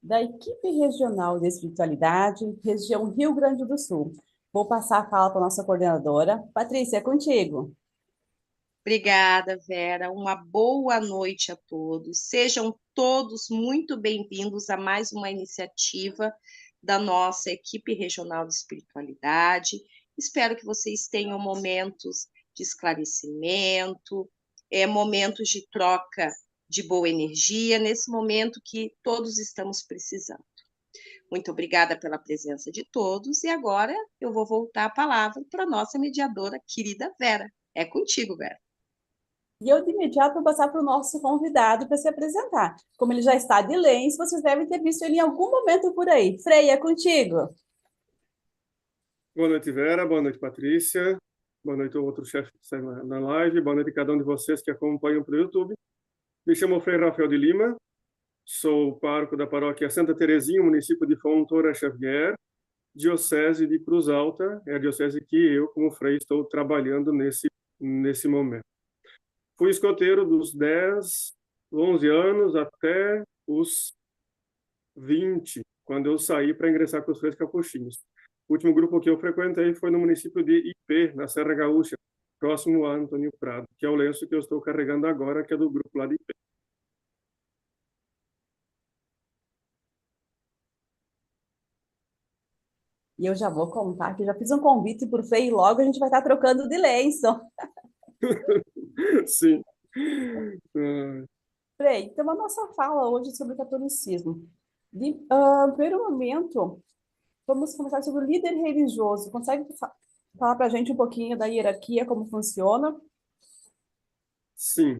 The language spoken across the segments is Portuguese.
da equipe regional de espiritualidade, região Rio Grande do Sul. Vou passar a fala para a nossa coordenadora. Patrícia, é contigo. Obrigada, Vera. Uma boa noite a todos. Sejam todos muito bem-vindos a mais uma iniciativa da nossa equipe regional de espiritualidade. Espero que vocês tenham momentos de esclarecimento, momentos de troca de boa energia, nesse momento que todos estamos precisando. Muito obrigada pela presença de todos e agora eu vou voltar a palavra para a nossa mediadora querida Vera. É contigo, Vera. E eu, de imediato, vou passar para o nosso convidado para se apresentar. Como ele já está de lenço, vocês devem ter visto ele em algum momento por aí. Frei, é contigo. Boa noite, Vera. Boa noite, Patrícia. Boa noite ao outro chefe que está na live. Boa noite a cada um de vocês que acompanham pelo YouTube. Me chamo Frei Rafael de Lima. Sou pároco da paróquia Santa Terezinha, município de Fontoura Xavier, diocese de Cruz Alta. É a diocese que eu, como frei, estou trabalhando nesse momento. Fui escoteiro dos 10, 11 anos até os 20, quando eu saí para ingressar com os Freios Capuchinhos. O último grupo que eu frequentei foi no município de Ipê, na Serra Gaúcha, próximo a Antônio Prado, que é o lenço que eu estou carregando agora, que é do grupo lá de Ipê. E eu já vou contar que já fiz um convite para o Frei e logo a gente vai estar trocando de lenço. Sim. Frei, então a nossa fala hoje é sobre o catolicismo. No primeiro momento, vamos conversar sobre o líder religioso. Consegue falar para a gente um pouquinho da hierarquia, como funciona? Sim.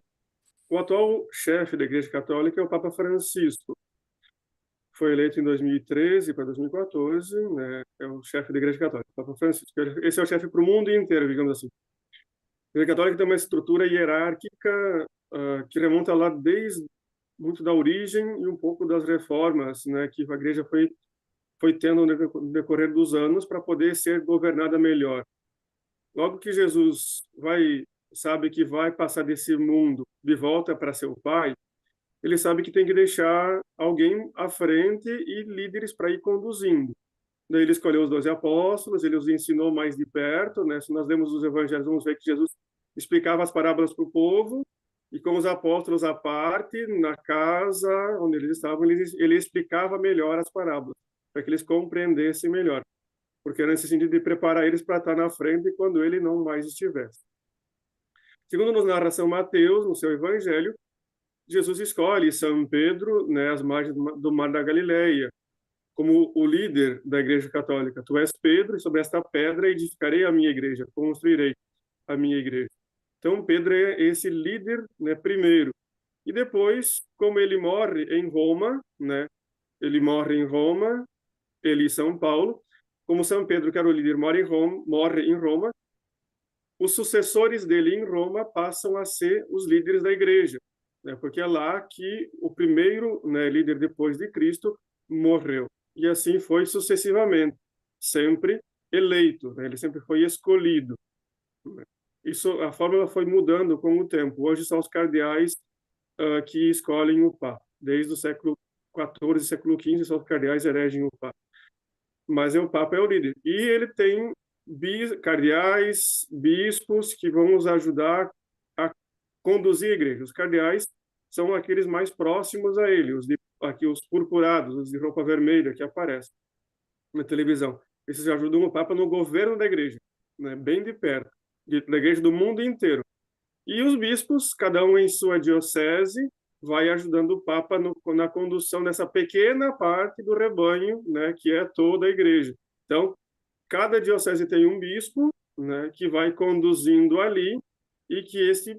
O atual chefe da Igreja Católica é o Papa Francisco. Foi eleito em 2013 para 2014, né? É o chefe da Igreja Católica, o Papa Francisco. Esse é o chefe para o mundo inteiro, digamos assim. A Igreja Católica tem uma estrutura hierárquica que remonta lá desde muito da origem e um pouco das reformas, né, que a Igreja foi tendo no decorrer dos anos para poder ser governada melhor. Logo que Jesus sabe que vai passar desse mundo de volta para seu Pai, ele sabe que tem que deixar alguém à frente e líderes para ir conduzindo. Daí ele escolheu os 12 apóstolos, ele os ensinou mais de perto, né? Se nós lemos os evangelhos, vamos ver que Jesus explicava as parábolas para o povo, e com os apóstolos à parte, na casa onde eles estavam, ele explicava melhor as parábolas, para que eles compreendessem melhor, porque era nesse sentido de preparar eles para estar na frente quando ele não mais estivesse. Segundo nos narra São Mateus, no seu evangelho, Jesus escolhe São Pedro, né, às margens do Mar da Galileia, como o líder da Igreja Católica. Tu és Pedro, e sobre esta pedra edificarei a minha igreja, construirei a minha igreja. Então, Pedro é esse líder, né, primeiro. E depois, como ele morre em Roma, né, ele morre em Roma, ele e São Paulo, como São Pedro, que era o líder, morre em Roma, os sucessores dele em Roma passam a ser os líderes da igreja, né, porque é lá que o primeiro, né, líder depois de Cristo morreu. E assim foi sucessivamente, sempre eleito, né, ele sempre foi escolhido. Isso, a fórmula foi mudando com o tempo. Hoje são os cardeais que escolhem o Papa. Desde o século XIV, século XV, são os cardeais elegem o Papa. Mas o Papa é o líder. E ele tem cardeais, bispos que vão nos ajudar a conduzir a igreja. Os cardeais são aqueles mais próximos a ele, aqui os purpurados, os de roupa vermelha que aparecem na televisão. Esses ajudam o Papa no governo da igreja, né, bem de perto, da igreja do mundo inteiro. E os bispos, cada um em sua diocese, vai ajudando o Papa na condução dessa pequena parte do rebanho, né, que é toda a igreja. Então, cada diocese tem um bispo, né, que vai conduzindo ali e que esse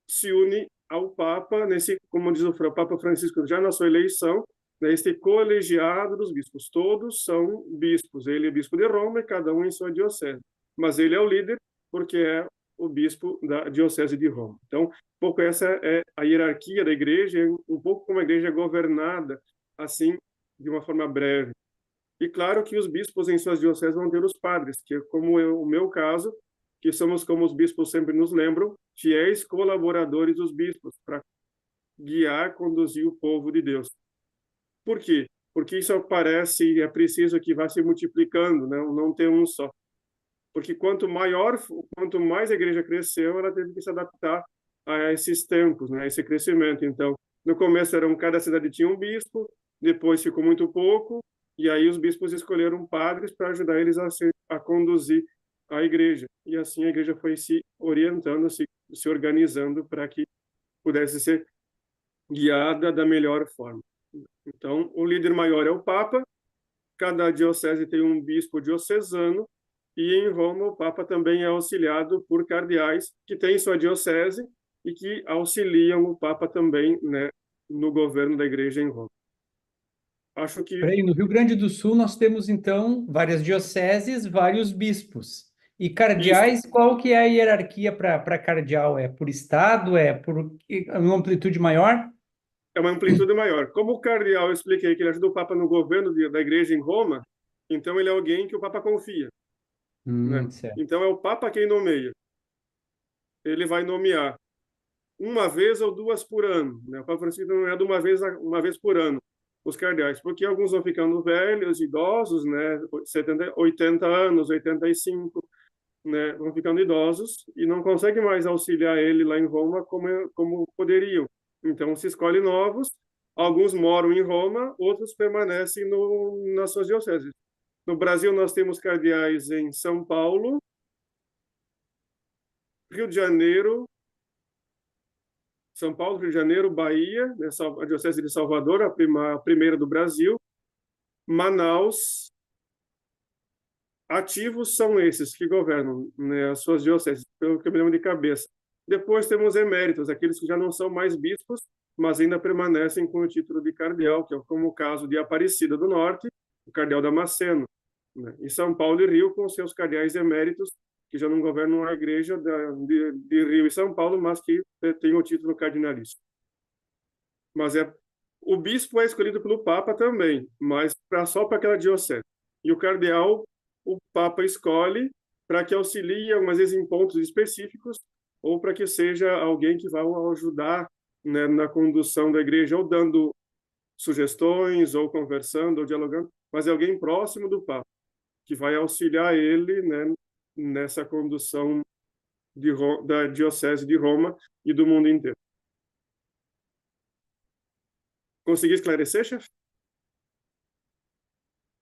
se une ao Papa, como diz o Papa Francisco, já na sua eleição, né, este colegiado dos bispos. Todos são bispos. Ele é bispo de Roma e cada um em sua diocese. Mas ele é o líder porque é o bispo da diocese de Roma. Então, um pouco essa é a hierarquia da igreja, um pouco como a igreja é governada, assim, de uma forma breve. E claro que os bispos em suas dioceses vão ter os padres, que é como o meu caso, que somos, como os bispos sempre nos lembram, fiéis colaboradores dos bispos, para guiar, conduzir o povo de Deus. Por quê? Porque isso aparece e é preciso que vá se multiplicando, não ter um só. Porque quanto mais a igreja cresceu, ela teve que se adaptar a esses tempos, né, a esse crescimento. Então, no começo cada cidade tinha um bispo, depois ficou muito pouco, e aí os bispos escolheram padres para ajudar eles a conduzir a igreja. E assim a igreja foi se orientando, se organizando para que pudesse ser guiada da melhor forma. Então, o líder maior é o Papa, cada diocese tem um bispo diocesano, e em Roma o Papa também é auxiliado por cardeais que têm sua diocese e que auxiliam o Papa também, né, no governo da igreja em Roma. Acho que Peraí, no Rio Grande do Sul nós temos, então, várias dioceses, vários bispos. E isso cardeais, qual que é a hierarquia para cardeal? É por estado? É por uma amplitude maior? é uma amplitude maior. Como o cardeal, eu expliquei que ele ajuda o Papa no governo da igreja em Roma, então ele é alguém que o Papa confia, né? Certo. Então é o Papa quem nomeia. Ele vai nomear uma vez ou duas por ano, né? O Papa Francisco não é de uma vez por ano os cardeais, porque alguns vão ficando velhos, idosos, né? 70, 80 anos, 85, né? Vão ficando idosos e não conseguem mais auxiliar ele lá em Roma como poderiam. Então se escolhe novos. Alguns moram em Roma, outros permanecem nas suas dioceses. No Brasil nós temos cardeais em São Paulo, Rio de Janeiro, São Paulo, Rio de Janeiro, Bahia, né, a Diocese de Salvador, a primeira do Brasil, Manaus. Ativos são esses que governam, né, as suas dioceses, pelo que eu me lembro de cabeça. Depois temos eméritos, aqueles que já não são mais bispos, mas ainda permanecem com o título de cardeal, que é como o caso de Aparecida do Norte, o cardeal Damasceno, né? E São Paulo e Rio com seus cardeais eméritos, que já não governam a igreja de Rio e São Paulo, mas que têm o título cardinalício. Mas o bispo é escolhido pelo Papa também, mas só para aquela diocese. E o cardeal, o Papa escolhe para que auxilie, algumas vezes em pontos específicos, ou para que seja alguém que vá ajudar, né, na condução da igreja, ou dando sugestões, ou conversando, ou dialogando, mas é alguém próximo do Papa, que vai auxiliar ele, né, nessa condução da Diocese de Roma e do mundo inteiro. Consegui esclarecer, chefe?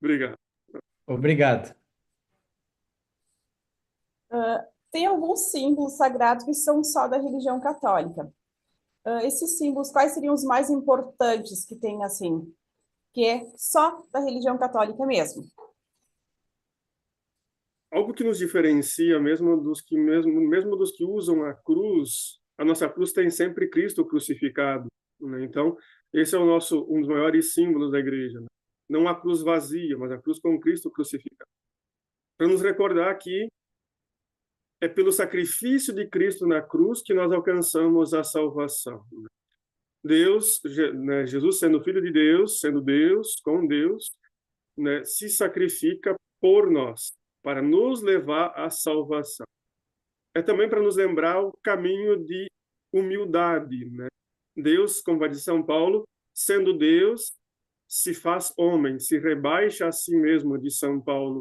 Obrigado. Obrigado. Tem alguns símbolos sagrados que são só da religião católica. Esses símbolos, quais seriam os mais importantes que tem, assim, que é só da religião católica mesmo? Algo que nos diferencia mesmo dos que usam a cruz, a nossa cruz tem sempre Cristo crucificado, né? Então, esse é um dos maiores símbolos da igreja, né? Não a cruz vazia, mas a cruz com Cristo crucificado. Para nos recordar que é pelo sacrifício de Cristo na cruz que nós alcançamos a salvação, né? Deus, né, Jesus sendo Filho de Deus, sendo Deus, com Deus, né, se sacrifica por nós, para nos levar à salvação. É também para nos lembrar o caminho de humildade, né? Deus, como vai dizer São Paulo, sendo Deus, se faz homem, se rebaixa a si mesmo, de São Paulo,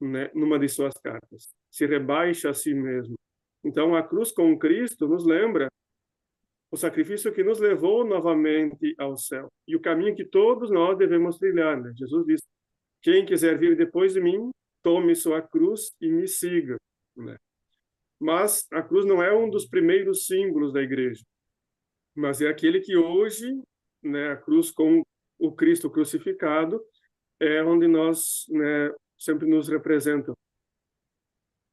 né, numa de suas cartas. Se rebaixa a si mesmo. Então, a cruz com Cristo nos lembra o sacrifício que nos levou novamente ao céu e o caminho que todos nós devemos trilhar, né? Jesus disse: quem quiser vir depois de mim, tome sua cruz e me siga, né? Mas a cruz não é um dos primeiros símbolos da igreja, mas é aquele que hoje, né, a cruz com o Cristo crucificado, é onde nós, né, sempre nos representam.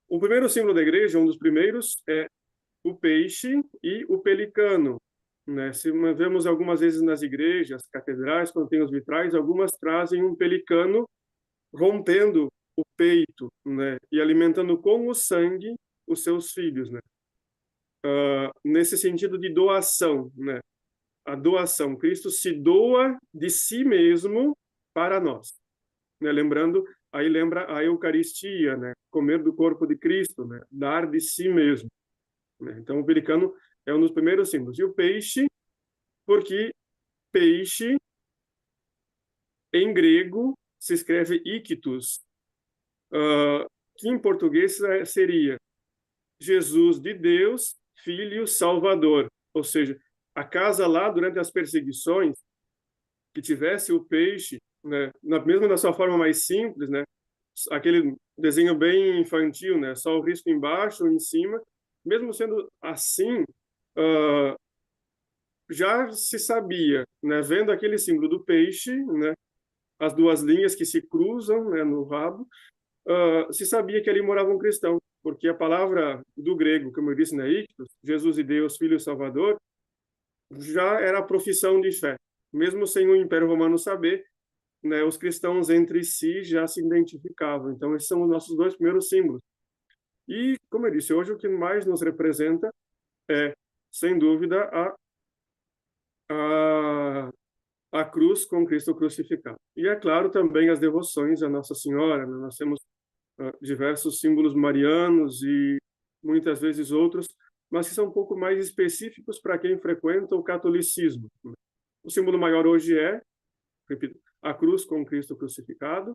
O primeiro símbolo da igreja, um dos primeiros, é o peixe e o pelicano, né? Se vemos algumas vezes nas igrejas, catedrais, quando tem os vitrais, algumas trazem um pelicano rompendo o peito, né, e alimentando com o sangue os seus filhos, né? Nesse sentido de doação, né? A doação, Cristo se doa de si mesmo para nós, né? Lembrando, aí lembra a Eucaristia, né? Comer do corpo de Cristo, né? Dar de si mesmo, né? Então o pelicano é um dos primeiros símbolos. E o peixe, porque peixe em grego se escreve ictus, que em português seria Jesus de Deus, Filho Salvador. Ou seja, a casa lá, durante as perseguições, que tivesse o peixe, né, mesmo na sua forma mais simples, né, aquele desenho bem infantil, né, só o risco embaixo, em cima, mesmo sendo assim, já se sabia, né, vendo aquele símbolo do peixe, né, as duas linhas que se cruzam, né, no rabo, se sabia que ali morava um cristão, porque a palavra do grego, como eu disse, né, ictus, Jesus e Deus, Filho e Salvador, já era a profissão de fé. Mesmo sem o Império Romano saber, né, os cristãos entre si já se identificavam. Então, esses são os nossos dois primeiros símbolos. E, como eu disse, hoje o que mais nos representa é, sem dúvida, a, a cruz com Cristo crucificado. E, é claro, também as devoções à Nossa Senhora. Né? Nós temos diversos símbolos marianos e muitas vezes outros, mas que são um pouco mais específicos para quem frequenta o catolicismo. O símbolo maior hoje é, repito, a cruz com Cristo crucificado,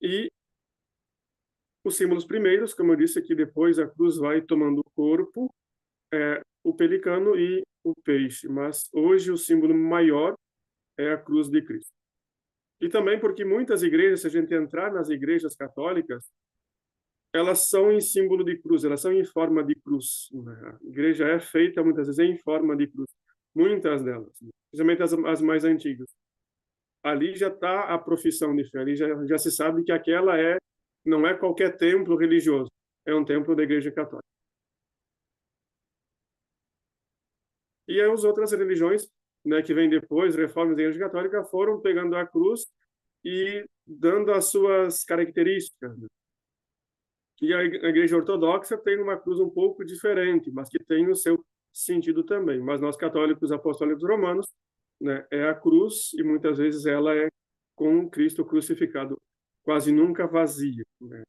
e os símbolos primeiros, como eu disse, que depois a cruz vai tomando o corpo, o pelicano e o peixe, mas hoje o símbolo maior é a cruz de Cristo. E também porque muitas igrejas, se a gente entrar nas igrejas católicas, elas são em símbolo de cruz, elas são em forma de cruz. A igreja é feita muitas vezes em forma de cruz, muitas delas, principalmente as mais antigas. Ali já está a profissão de fé, ali já se sabe que aquela não é qualquer templo religioso, é um templo da Igreja Católica. E aí as outras religiões, né, que vêm depois, reformas da Igreja Católica, foram pegando a cruz e dando as suas características. Né? E a Igreja Ortodoxa tem uma cruz um pouco diferente, mas que tem o seu sentido também. Mas nós católicos apostólicos romanos, né, é a cruz, e muitas vezes ela é com Cristo crucificado, quase nunca vazia. Né?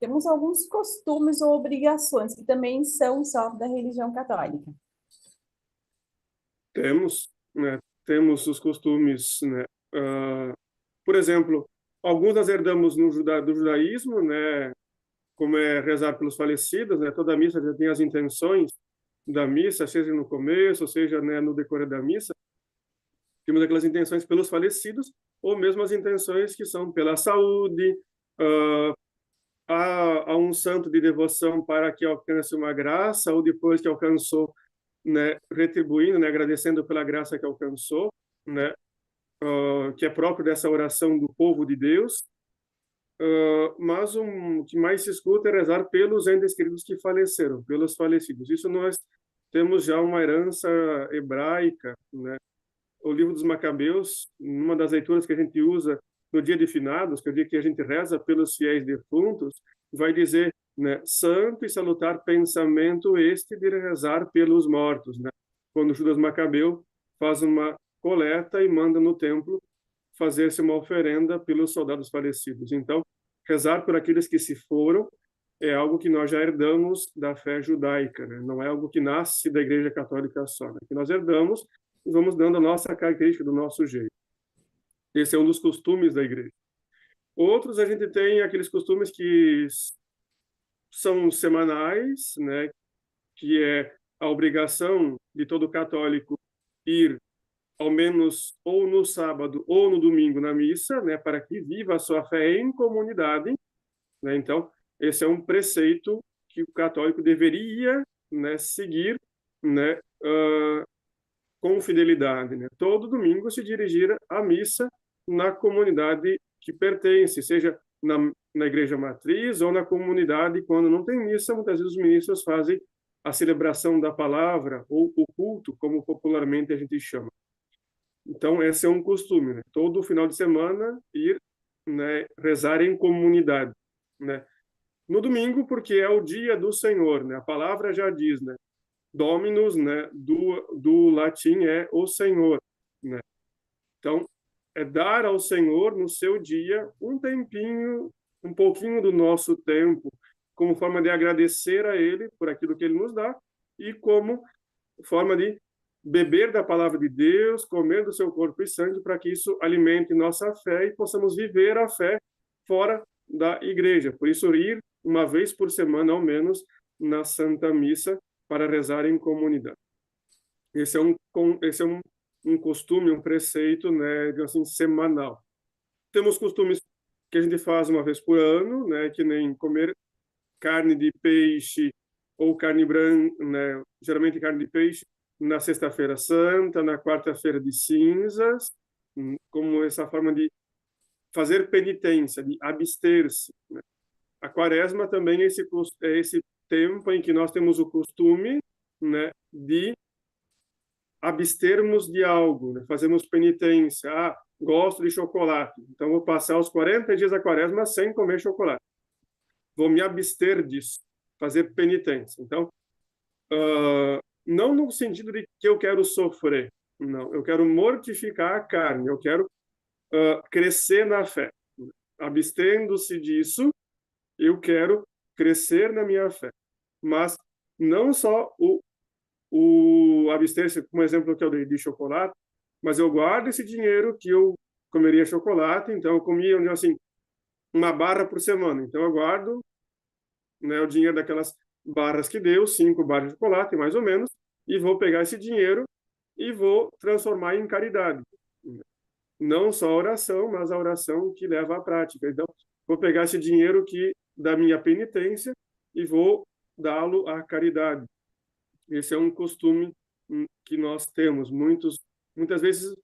Temos alguns costumes ou obrigações que também são só da religião católica. Temos, né? Temos os costumes, né? Por exemplo, alguns nós herdamos do judaísmo, né? Como é rezar pelos falecidos, né? Toda missa já tem as intenções da missa, seja no começo, seja, né, no decorrer da missa. Temos aquelas intenções pelos falecidos, ou mesmo as intenções que são pela saúde, a um santo de devoção para que alcance uma graça, ou depois que alcançou, né, retribuindo, né, agradecendo pela graça que alcançou, né, que é próprio dessa oração do povo de Deus. Mas o que mais se escuta é rezar pelos entes queridos que faleceram, pelos falecidos. Isso nós temos já uma herança hebraica, né? O livro dos Macabeus, uma das leituras que a gente usa no dia de finados, que é o dia que a gente reza pelos fiéis defuntos, vai dizer, né, santo e salutar pensamento este de rezar pelos mortos, né? Quando Judas Macabeu faz uma coleta e manda no templo fazer-se uma oferenda pelos soldados falecidos. Então, rezar por aqueles que se foram é algo que nós já herdamos da fé judaica, né? Não é algo que nasce da Igreja Católica só, né? Que nós herdamos e vamos dando a nossa característica do nosso jeito. Esse é um dos costumes da igreja. Outros, a gente tem aqueles costumes que são semanais, né? Que é a obrigação de todo católico ir ao menos ou no sábado ou no domingo na missa, né? Para que viva a sua fé em comunidade, né? Então, esse é um preceito que o católico deveria, né, seguir, né? Com fidelidade, né? Todo domingo se dirigir à missa na comunidade que pertence, seja na igreja matriz ou na comunidade. Quando não tem missa, muitas vezes os ministros fazem a celebração da palavra ou o culto, como popularmente a gente chama. Então, esse é um costume, né? Todo final de semana ir, né, rezar em comunidade, né? No domingo, porque é o dia do Senhor, né? A palavra já diz, né? Dominus, né, do latim é o Senhor, né? Então, é dar ao Senhor no seu dia um tempinho, um pouquinho do nosso tempo, como forma de agradecer a Ele por aquilo que Ele nos dá e como forma de beber da palavra de Deus, comer do seu corpo e sangue, para que isso alimente nossa fé e possamos viver a fé fora da igreja. Por isso, ir uma vez por semana, ao menos, na Santa Missa, para rezar em comunidade. Esse é um costume, um preceito, né, assim, semanal. Temos costumes que a gente faz uma vez por ano, né, que nem comer carne de peixe ou carne branca, né, geralmente carne de peixe, na Sexta-feira Santa, na Quarta-feira de Cinzas, como essa forma de fazer penitência, de abster-se, né? A Quaresma também é esse tempo em que nós temos o costume, né, de abstermos de algo, né? Fazemos penitência. Ah, gosto de chocolate, então vou passar os 40 dias da Quaresma sem comer chocolate. Vou me abster disso, fazer penitência. Então, não no sentido de que eu quero sofrer, não. Eu quero mortificar a carne, eu quero crescer na fé. Abstendo-se disso, eu quero crescer na minha fé. Mas não só o abster-se, como exemplo que eu dei de chocolate, mas eu guardo esse dinheiro que eu comeria chocolate, então eu comia, assim, uma barra por semana. Então eu guardo, né, o dinheiro daquelas barras que deu, 5 barras de chocolate, mais ou menos, e vou pegar esse dinheiro e vou transformar em caridade. Não só a oração, mas a oração que leva à prática. Então, vou pegar esse dinheiro da minha penitência e vou dá-lo à caridade. Esse é um costume que nós temos. Muitas vezes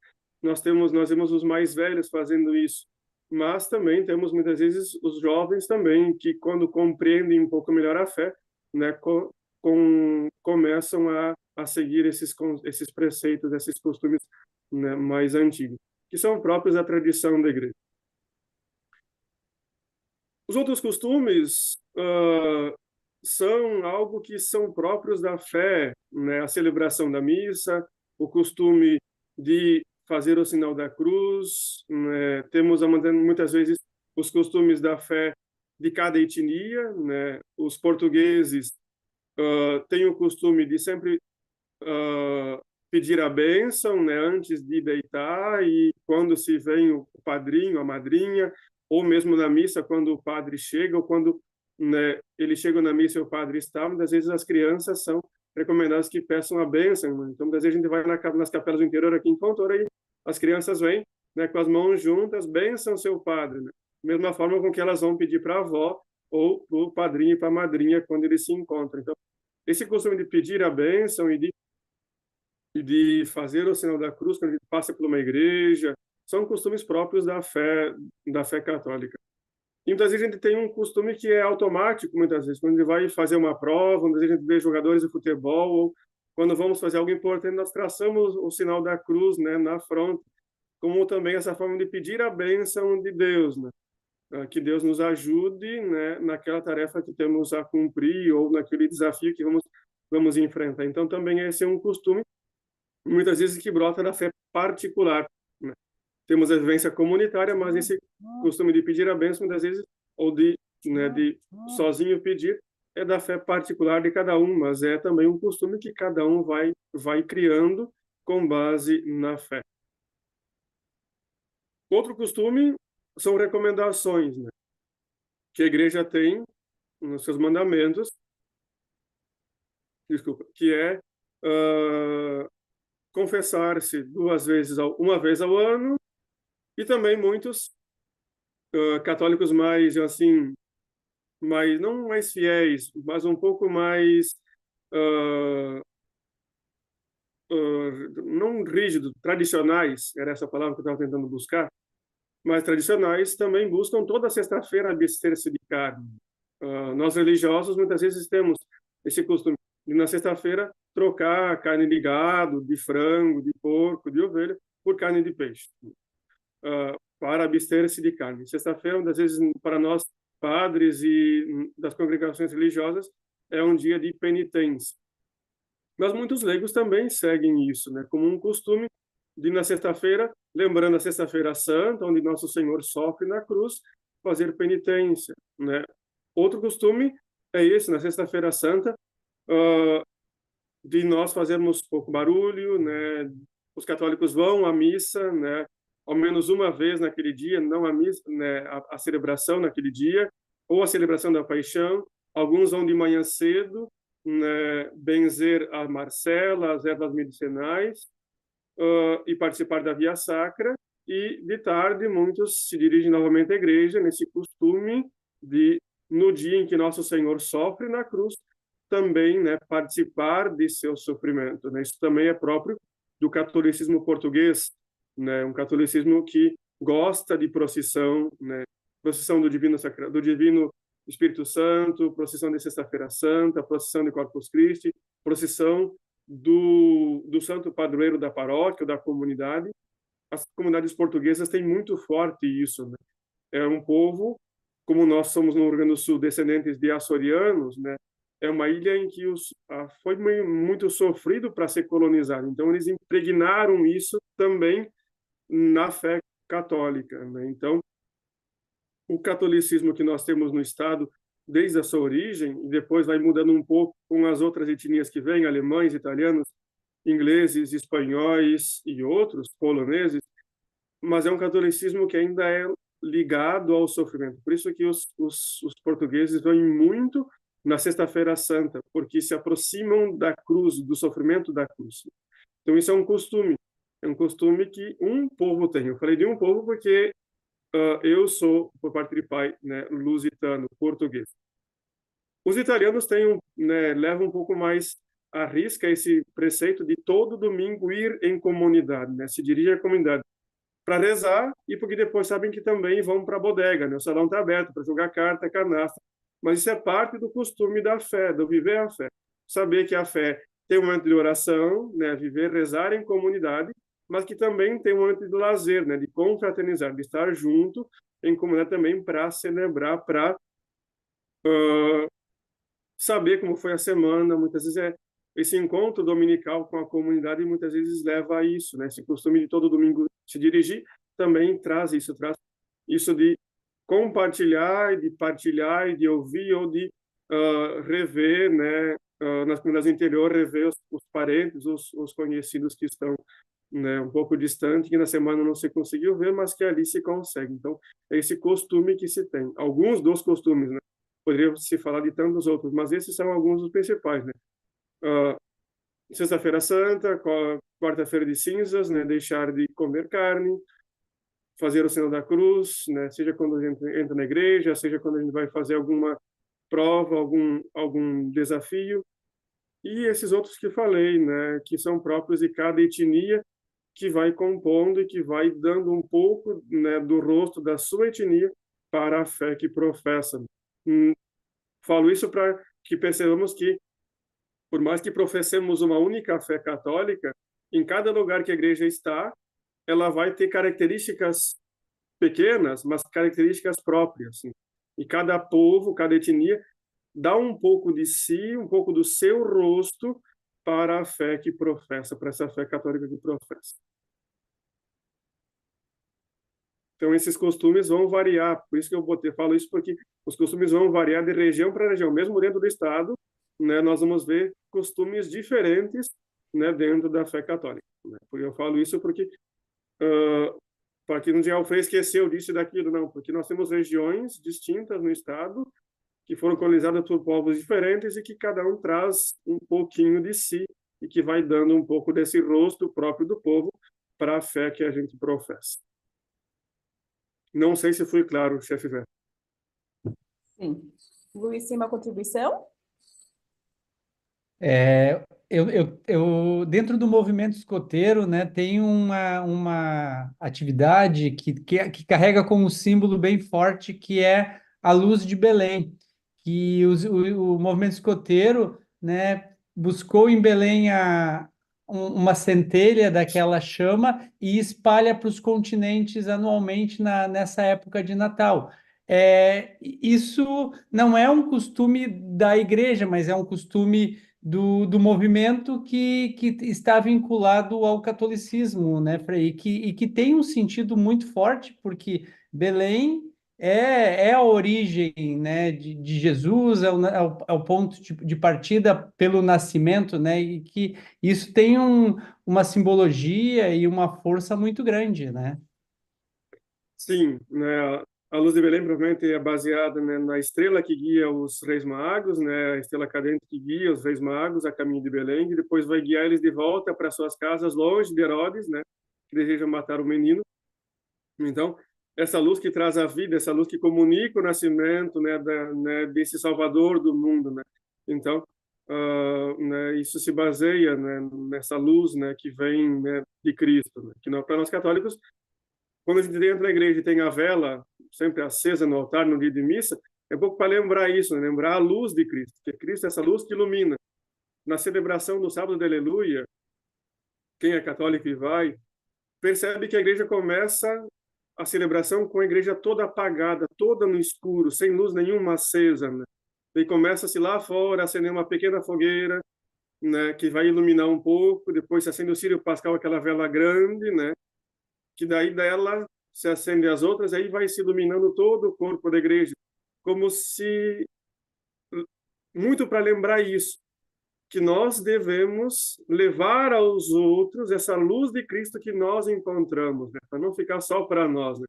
nós vemos os mais velhos fazendo isso, mas também temos muitas vezes os jovens também que, quando compreendem um pouco melhor a fé, né, começam a seguir esses preceitos, esses costumes, né, mais antigos, que são próprios da tradição da igreja. Os outros costumes são algo que são próprios da fé, né? A celebração da missa, o costume de fazer o sinal da cruz, né? Temos muitas vezes os costumes da fé de cada etnia, né? Os portugueses têm o costume de sempre pedir a bênção, né, antes de deitar, e quando se vem o padrinho, a madrinha, ou mesmo na missa, quando o padre chega, ou quando, né, ele chega na missa e o padre está, muitas vezes as crianças são recomendadas que peçam a bênção, né? Então, muitas vezes a gente vai nas capelas do interior aqui em Fontoura e as crianças vêm, né, com as mãos juntas, bênção seu padre, né? Mesma forma com que elas vão pedir para a avó ou para o padrinho e para a madrinha quando eles se encontram. Então, esse costume de pedir a bênção e de fazer o sinal da cruz quando a gente passa por uma igreja, são costumes próprios da fé católica. E muitas vezes a gente tem um costume que é automático, muitas vezes, quando a gente vai fazer uma prova, muitas vezes a gente vê jogadores de futebol, ou quando vamos fazer algo importante, nós traçamos o sinal da cruz, né, na fronte, como também essa forma de pedir a bênção de Deus, né? Que Deus nos ajude, né, naquela tarefa que temos a cumprir ou naquele desafio que vamos enfrentar. Então, também esse é um costume, muitas vezes, que brota da fé particular, né? Temos a vivência comunitária, mas esse costume de pedir a bênção, muitas vezes, ou de sozinho pedir, é da fé particular de cada um, mas é também um costume que cada um vai criando com base na fé. Outro costume são recomendações, né, que a igreja tem nos seus mandamentos, que é confessar-se uma vez ao ano, e também muitos católicos mais, assim, não mais fiéis, mas um pouco mais não rígidos, tradicionais, era essa palavra que eu estava tentando buscar, mas tradicionais também buscam toda sexta-feira abster-se de carne. Nós religiosos muitas vezes temos esse costume de, na sexta-feira, trocar carne de gado, de frango, de porco, de ovelha, por carne de peixe, para abster-se de carne. Sexta-feira, muitas vezes, para nós, padres e das congregações religiosas, é um dia de penitência. Mas muitos leigos também seguem isso, né, como um costume de, na sexta-feira, lembrando a Sexta-feira Santa, onde Nosso Senhor sofre na cruz, fazer penitência, né? Outro costume é esse, na Sexta-feira Santa, de nós fazermos pouco barulho, né? Os católicos vão à missa, né? Ao menos uma vez naquele dia, não a missa, né? A celebração naquele dia, ou a celebração da Paixão. Alguns vão de manhã cedo, né? Benzer a Marcela, as ervas medicinais, e participar da Via Sacra. E de tarde muitos se dirigem novamente à igreja nesse costume de, no dia em que Nosso Senhor sofre na cruz, também, né, participar de seu sofrimento, né? Isso também é próprio do catolicismo português, né? Um catolicismo que gosta de procissão, né? Procissão do Divino Espírito Santo, procissão de Sexta-feira Santa, procissão de Corpus Christi, procissão do Santo Padroeiro da paróquia, da comunidade. As comunidades portuguesas têm muito forte isso, né? É um povo, como nós somos no Rio Grande do Sul, descendentes de açorianos, né? É uma ilha em que foi muito sofrido para ser colonizado. Então, eles impregnaram isso também na fé católica, né? Então, o catolicismo que nós temos no Estado, desde a sua origem, e depois vai mudando um pouco com as outras etnias que vêm, alemães, italianos, ingleses, espanhóis e outros, poloneses, mas é um catolicismo que ainda é ligado ao sofrimento. Por isso que os portugueses vão muito na Sexta-feira Santa, porque se aproximam da cruz, do sofrimento da cruz. Então, isso é um costume que um povo tem. Eu falei de um povo porque eu sou, por parte de pai, né, lusitano, português. Os italianos têm, né, levam um pouco mais à risca esse preceito de todo domingo ir em comunidade, né, se dirigir à comunidade para rezar e porque depois sabem que também vão para a bodega, né, o salão está aberto para jogar carta, canastra, mas isso é parte do costume da fé, do viver a fé. Saber que a fé tem um momento de oração, né, viver, rezar em comunidade, mas que também tem um momento de lazer, né, de confraternizar, de estar junto em comunidade também para celebrar, para saber como foi a semana. Muitas vezes esse encontro dominical com a comunidade muitas vezes leva a isso, né? Esse costume de todo domingo se dirigir também traz isso de compartilhar, de partilhar, de ouvir ou de rever, né? Nas comunidades do interior, rever os parentes, os conhecidos que estão, né, um pouco distante, que na semana não se conseguiu ver, mas que ali se consegue. Então, é esse costume que se tem. Alguns dos costumes, né? Poderia se falar de tantos outros, mas esses são alguns dos principais, né? Sexta-feira Santa, quarta-feira de cinzas, né? Deixar de comer carne, fazer o sinal da cruz, né? Seja quando a gente entra na igreja, seja quando a gente vai fazer alguma prova, algum desafio. E esses outros que falei, né? Que são próprios de cada etnia, que vai compondo e que vai dando um pouco, né, do rosto da sua etnia para a fé que professa. Falo isso para que percebamos que, por mais que professemos uma única fé católica, em cada lugar que a igreja está, ela vai ter características pequenas, mas características próprias, assim. E cada povo, cada etnia, dá um pouco de si, um pouco do seu rosto para a fé que professa, para essa fé católica que professa. Então, esses costumes vão variar, por isso que falo isso, porque os costumes vão variar de região para região, mesmo dentro do Estado, né, nós vamos ver costumes diferentes, né, dentro da fé católica, né? Eu falo isso porque, para que não diga, o Frei esqueceu disso e daquilo, não, porque nós temos regiões distintas no Estado, que foram colonizadas por povos diferentes e que cada um traz um pouquinho de si e que vai dando um pouco desse rosto próprio do povo para a fé que a gente professa. Não sei se fui claro, chefe Vé. Sim. Luiz, tem uma contribuição? Eu dentro do movimento escoteiro, né, tem uma atividade que carrega como símbolo bem forte, que é a luz de Belém, que o movimento escoteiro, né, buscou em Belém uma centelha daquela chama e espalha para os continentes anualmente nessa época de Natal. Isso não é um costume da igreja, mas é um costume do movimento que está vinculado ao catolicismo, né, Frei? E que tem um sentido muito forte, porque Belém é a origem, né, de Jesus, é o ponto de partida pelo nascimento, né, e que isso tem uma simbologia e uma força muito grande, né? Sim, né? A luz de Belém provavelmente é baseada, né, na estrela que guia os Reis Magos, né? A estrela cadente que guia os Reis Magos a caminho de Belém, e depois vai guiar eles de volta para suas casas, longe de Herodes, né? Que deseja matar o menino. Então, essa luz que traz a vida, essa luz que comunica o nascimento, né, desse Salvador do mundo, né? Então, né, isso se baseia, né, nessa luz, né, que vem, né, de Cristo, né? Que para nós católicos, quando a gente entra na igreja e tem a vela sempre acesa no altar no dia de missa, é pouco para lembrar isso, né? Lembrar a luz de Cristo, que Cristo é essa luz que ilumina. Na celebração do sábado de Aleluia, quem é católico e vai, percebe que a igreja começa a celebração com a igreja toda apagada, toda no escuro, sem luz nenhuma acesa, né? E começa-se lá fora a acender uma pequena fogueira, né, que vai iluminar um pouco, depois se acende o círio pascal, aquela vela grande, né, que daí dela se acende as outras, aí vai se iluminando todo o corpo da igreja, como se muito para lembrar isso, que nós devemos levar aos outros essa luz de Cristo que nós encontramos, né? Para não ficar só para nós, né?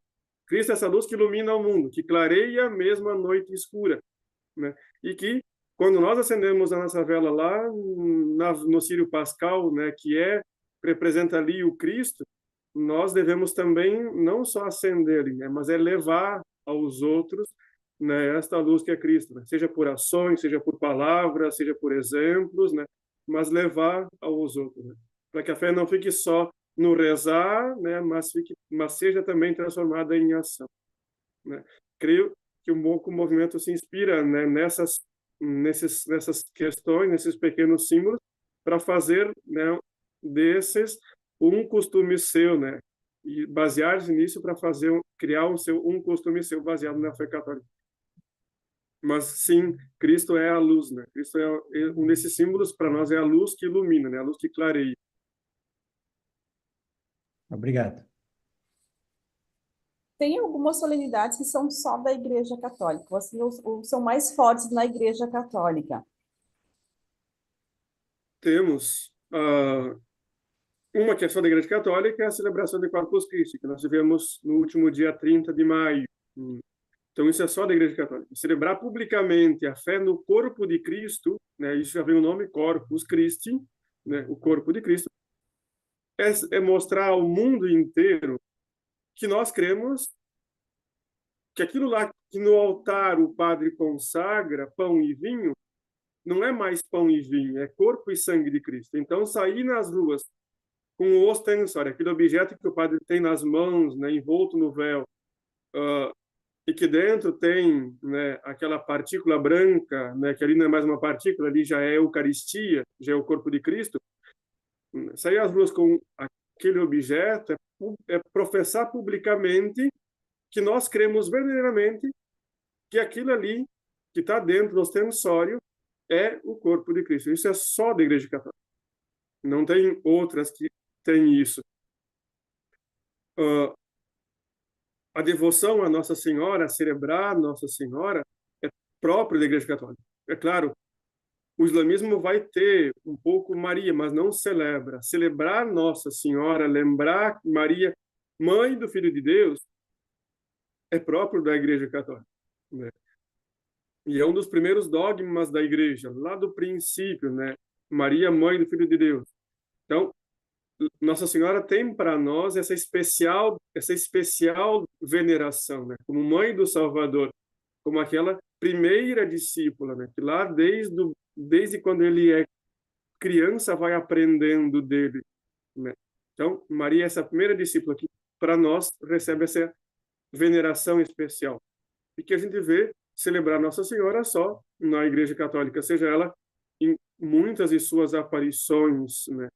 Cristo é essa luz que ilumina o mundo, que clareia mesmo a noite escura, né? E que, quando nós acendemos a nossa vela lá no Círio Pascal, né, que representa ali o Cristo, nós devemos também não só acender, né, mas levar aos outros, né, esta luz que é Cristo, né? Seja por ações, seja por palavras, seja por exemplos, né, mas levar aos outros, né? Para que a fé não fique só no rezar, né, mas seja também transformada em ação, né? Creio que um pouco o movimento se inspira, né, nessas questões, nesses pequenos símbolos, para fazer, né, desses um costume seu, né, e basear-se nisso para criar um costume seu baseado na fé católica. Mas sim, Cristo é a luz, né? Cristo é um desses símbolos para nós, é a luz que ilumina, né? A luz que clareia. Obrigado. Tem algumas solenidades que são só da Igreja Católica, assim, ou são mais fortes na Igreja Católica. Temos uma que é só da Igreja Católica, é a celebração de Corpus Christi, que nós tivemos no último dia 30 de maio. Então, isso é só da Igreja Católica. Celebrar publicamente a fé no corpo de Cristo, né, isso já vem o nome Corpus Christi, né, o corpo de Cristo, é mostrar ao mundo inteiro que nós cremos que aquilo lá que no altar o padre consagra, pão e vinho, não é mais pão e vinho, é corpo e sangue de Cristo. Então, sair nas ruas com o ostensório, aquele objeto que o padre tem nas mãos, né, envolto no véu, e que dentro tem, né, aquela partícula branca, né, que ali não é mais uma partícula, ali já é a Eucaristia, já é o corpo de Cristo. Sair às ruas com aquele objeto é professar publicamente que nós cremos verdadeiramente que aquilo ali que está dentro do ostensório é o corpo de Cristo. Isso é só da Igreja Católica. Não tem outras que têm isso. A devoção a Nossa Senhora, a celebrar Nossa Senhora, é próprio da Igreja Católica. É claro, o islamismo vai ter um pouco Maria, mas não celebra. Celebrar Nossa Senhora, lembrar Maria, mãe do Filho de Deus, é próprio da Igreja Católica, né? E é um dos primeiros dogmas da Igreja, lá do princípio, né? Maria, mãe do Filho de Deus. Então, Nossa Senhora tem para nós essa especial veneração, né? Como mãe do Salvador, como aquela primeira discípula, né? Que lá desde quando ele é criança vai aprendendo dele, né? Então, Maria é essa primeira discípula que para nós recebe essa veneração especial. E que a gente vê celebrar Nossa Senhora só na Igreja Católica, seja ela em muitas de suas aparições, né?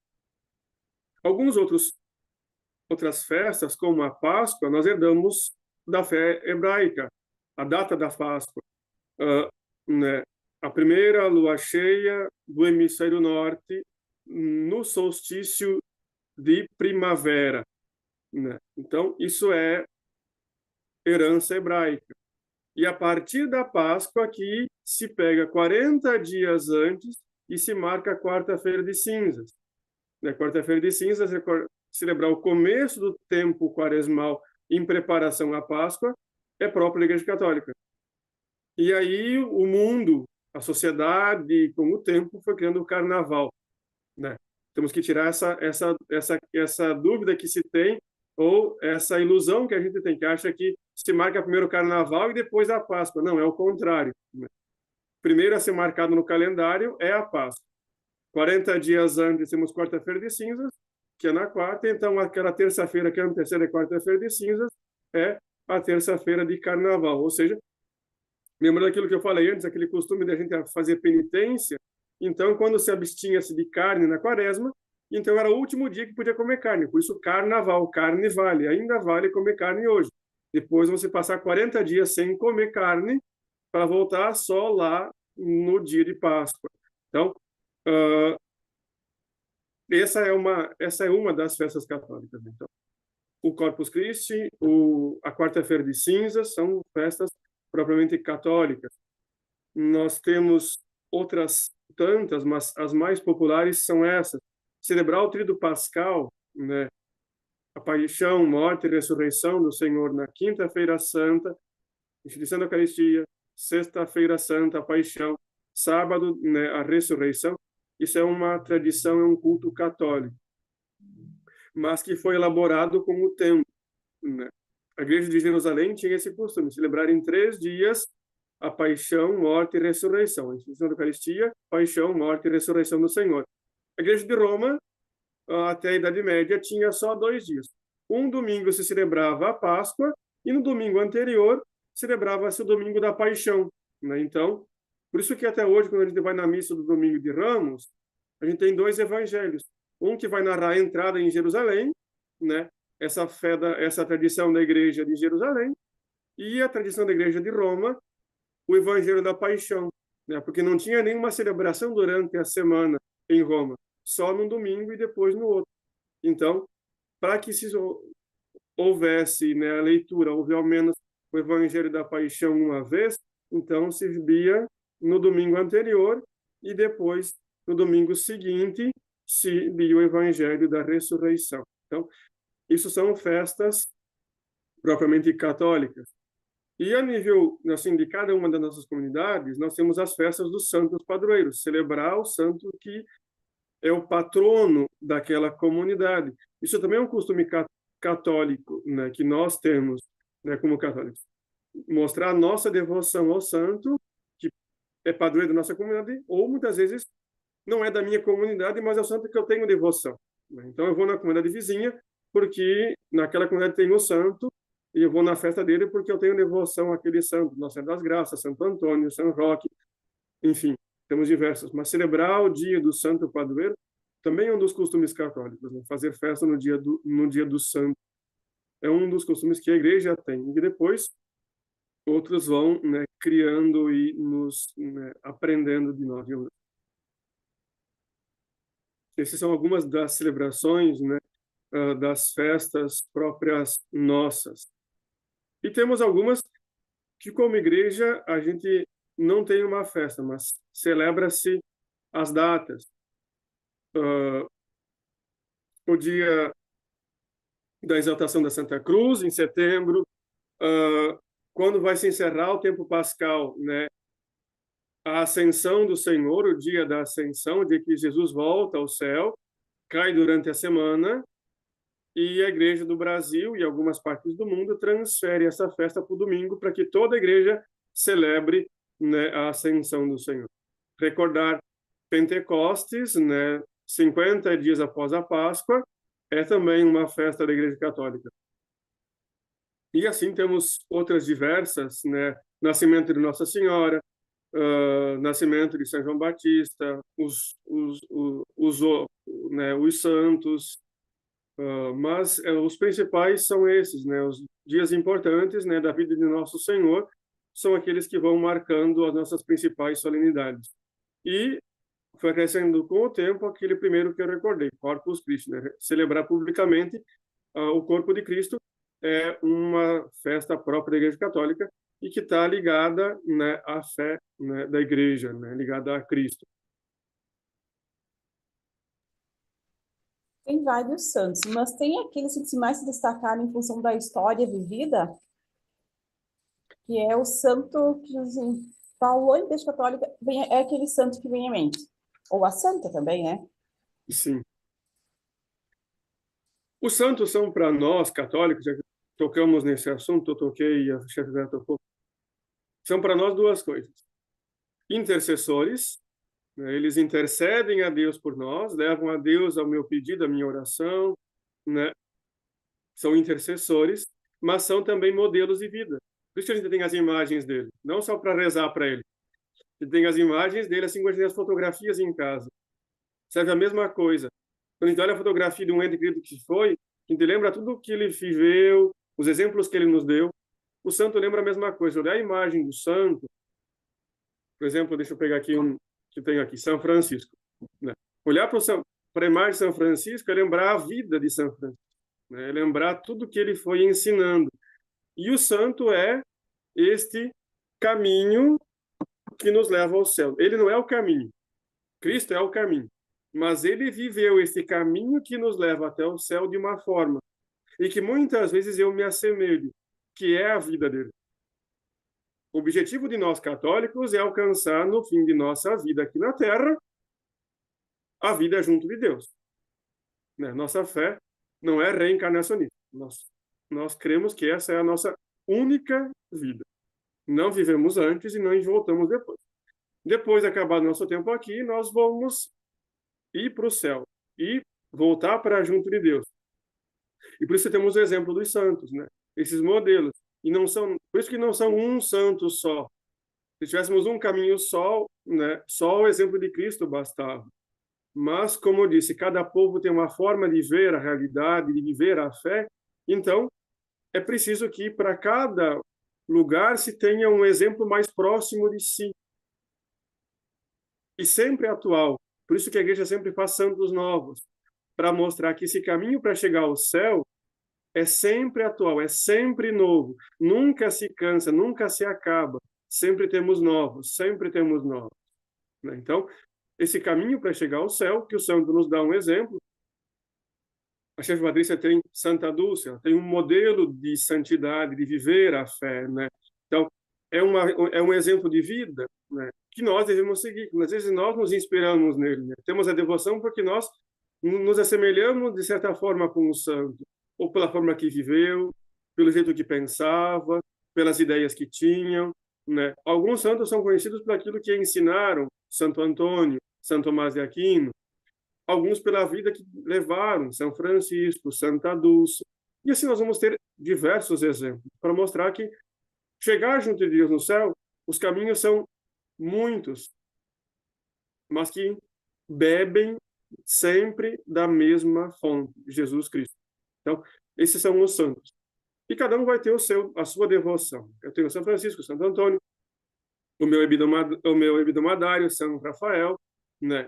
Outras festas, como a Páscoa, nós herdamos da fé hebraica, a data da Páscoa, né? A primeira lua cheia do hemisfério norte no solstício de primavera, né? Então, isso é herança hebraica. E a partir da Páscoa que se pega 40 dias antes e se marca a quarta-feira de cinzas. Na quarta-feira de cinzas, celebrar o começo do tempo quaresmal em preparação à Páscoa, é próprio da Igreja Católica. E aí o mundo, a sociedade, com o tempo, foi criando o carnaval, né? Temos que tirar essa dúvida que se tem, ou essa ilusão que a gente tem, que acha que se marca primeiro o carnaval e depois a Páscoa. Não, é o contrário, né? Primeiro a ser marcado no calendário é a Páscoa. 40 dias antes temos quarta-feira de cinzas, que é na quarta, então aquela terça-feira que antecede a quarta-feira de cinzas é a terça-feira de carnaval. Ou seja, lembrando aquilo que eu falei antes, aquele costume da gente fazer penitência, então quando se abstinha-se de carne na quaresma, então era o último dia que podia comer carne, por isso carnaval, carne vale, ainda vale comer carne hoje. Depois você passar 40 dias sem comer carne, para voltar só lá no dia de Páscoa. Então, essa é uma das festas católicas. Então, o Corpus Christi, a quarta-feira de cinzas são festas propriamente católicas. Nós temos outras tantas, mas as mais populares são essas. Celebrar o Tríduo Pascal, né? A paixão, morte e ressurreição do Senhor na quinta-feira santa, instituição da Eucaristia, sexta-feira santa, a paixão, sábado, né, a ressurreição. Isso é uma tradição, é um culto católico, mas que foi elaborado com o tempo, né? A Igreja de Jerusalém tinha esse costume, celebrar em 3 dias a paixão, morte e ressurreição. A instituição da Eucaristia, paixão, morte e ressurreição do Senhor. A Igreja de Roma, até a Idade Média, tinha só 2 dias. Um domingo se celebrava a Páscoa e no domingo anterior celebrava-se o domingo da Paixão, né? Então, por isso que até hoje, quando a gente vai na missa do domingo de Ramos, a gente tem 2 evangelhos. Um que vai narrar a entrada em Jerusalém, né? Essa tradição da Igreja de Jerusalém, e a tradição da Igreja de Roma, o Evangelho da Paixão, né? Porque não tinha nenhuma celebração durante a semana em Roma, só no domingo e depois no outro. Então, para que se houvesse, né, a leitura, houve ao menos o Evangelho da Paixão uma vez, então se via no domingo anterior e depois, no domingo seguinte, se via o Evangelho da Ressurreição. Então, isso são festas propriamente católicas. E a nível, assim, de cada uma das nossas comunidades, nós temos as festas dos santos padroeiros, celebrar o santo que é o patrono daquela comunidade. Isso também é um costume católico, né, que nós temos, né, como católicos. Mostrar a nossa devoção ao santo, que é padroeiro da nossa comunidade, ou muitas vezes não é da minha comunidade, mas é o santo que eu tenho devoção, né? Então eu vou na comunidade vizinha, porque naquela comunidade tem o santo, e eu vou na festa dele porque eu tenho devoção àquele santo, Nossa Senhora das Graças, Santo Antônio, São Roque, enfim, temos diversos. Mas celebrar o dia do santo padroeiro também é um dos costumes católicos, né? Fazer festa no dia do santo é um dos costumes que a igreja tem, e depois outros vão, né, criando e nos, né, aprendendo de nós. Essas são algumas das celebrações, né, das festas próprias nossas. E temos algumas que, como igreja, a gente não tem uma festa, mas celebra-se as datas. O dia da exaltação da Santa Cruz, em setembro, quando vai se encerrar o tempo pascal, né? A ascensão do Senhor, o dia da ascensão, o dia que Jesus volta ao céu, cai durante a semana, e a Igreja do Brasil e algumas partes do mundo transfere essa festa para o domingo, para que toda a igreja celebre, né, a ascensão do Senhor. Recordar Pentecostes, né, 50 dias após a Páscoa, é também uma festa da Igreja Católica. E assim temos outras diversas, né, nascimento de Nossa Senhora, nascimento de São João Batista, os santos, mas os principais são esses, né? Os dias importantes, né, da vida de Nosso Senhor são aqueles que vão marcando as nossas principais solenidades. E foi crescendo com o tempo aquele primeiro que eu recordei, Corpus Christi, né? Celebrar publicamente o corpo de Cristo é uma festa própria da Igreja Católica e que está ligada, né, à fé, né, da igreja, né, ligada a Cristo. Tem vários santos, mas tem aqueles que mais se destacaram em função da história vivida, que é o santo que, assim, falou em Igreja Católica, é aquele santo que vem à mente. Ou a santa também, né? Sim. Os santos são para nós, católicos, já que tocamos nesse assunto, eu toquei e a chefe Vera tocou, são para nós duas coisas. Intercessores, né? Eles intercedem a Deus por nós, levam a Deus ao meu pedido, à minha oração, né? São intercessores, mas são também modelos de vida. Por isso que a gente tem as imagens dele, não só para rezar para ele. A gente tem as imagens dele, assim como a gente tem as fotografias em casa. Serve a mesma coisa. Quando a gente olha a fotografia de um ente querido que foi, a gente lembra tudo o que ele viveu, os exemplos que ele nos deu. O santo lembra a mesma coisa. Olhar a imagem do santo, por exemplo, deixa eu pegar aqui um que tenho aqui, São Francisco, né? Olhar para a imagem de São Francisco é lembrar a vida de São Francisco, né? É lembrar tudo que ele foi ensinando. E o santo é este caminho que nos leva ao céu. Ele não é o caminho. Cristo é o caminho. Mas ele viveu esse caminho que nos leva até o céu de uma forma e que muitas vezes eu me assemelho, que é a vida dele. O objetivo de nós católicos é alcançar no fim de nossa vida aqui na Terra a vida junto de Deus, né? Nossa fé não é reencarnacionista. Nós cremos que essa é a nossa única vida. Não vivemos antes e não voltamos depois. Depois de acabar nosso tempo aqui, nós vamos ir para o céu e voltar para junto de Deus. E por isso temos o exemplo dos santos, né? Esses modelos. E não são, por isso que não são um santo só. Se tivéssemos um caminho só, né, só o exemplo de Cristo bastava. Mas, como eu disse, cada povo tem uma forma de ver a realidade, de viver a fé. Então, é preciso que para cada lugar se tenha um exemplo mais próximo de si. E sempre atual. Por isso que a igreja sempre faz santos novos, para mostrar que esse caminho para chegar ao céu é sempre atual, é sempre novo. Nunca se cansa, nunca se acaba. Sempre temos novos, sempre temos novos. Né? Então, esse caminho para chegar ao céu, que o santo nos dá um exemplo. A chefe Patrícia tem Santa Dulce, ela tem um modelo de santidade, de viver a fé, né? Então, é um exemplo de vida, né, que nós devemos seguir. Às vezes nós nos inspiramos nele, né? Temos a devoção porque nós nos assemelhamos, de certa forma, com o santo, ou pela forma que viveu, pelo jeito que pensava, pelas ideias que tinham, né? Alguns santos são conhecidos por aquilo que ensinaram, Santo Antônio, Santo Tomás de Aquino, alguns pela vida que levaram, São Francisco, Santa Dulce. E assim nós vamos ter diversos exemplos para mostrar que chegar junto de Deus no céu, os caminhos são muitos, mas que bebem sempre da mesma fonte, Jesus Cristo. Então, esses são os santos. E cada um vai ter a sua devoção. Eu tenho São Francisco, Santo Antônio, o meu Ebidomadário, São Rafael, né?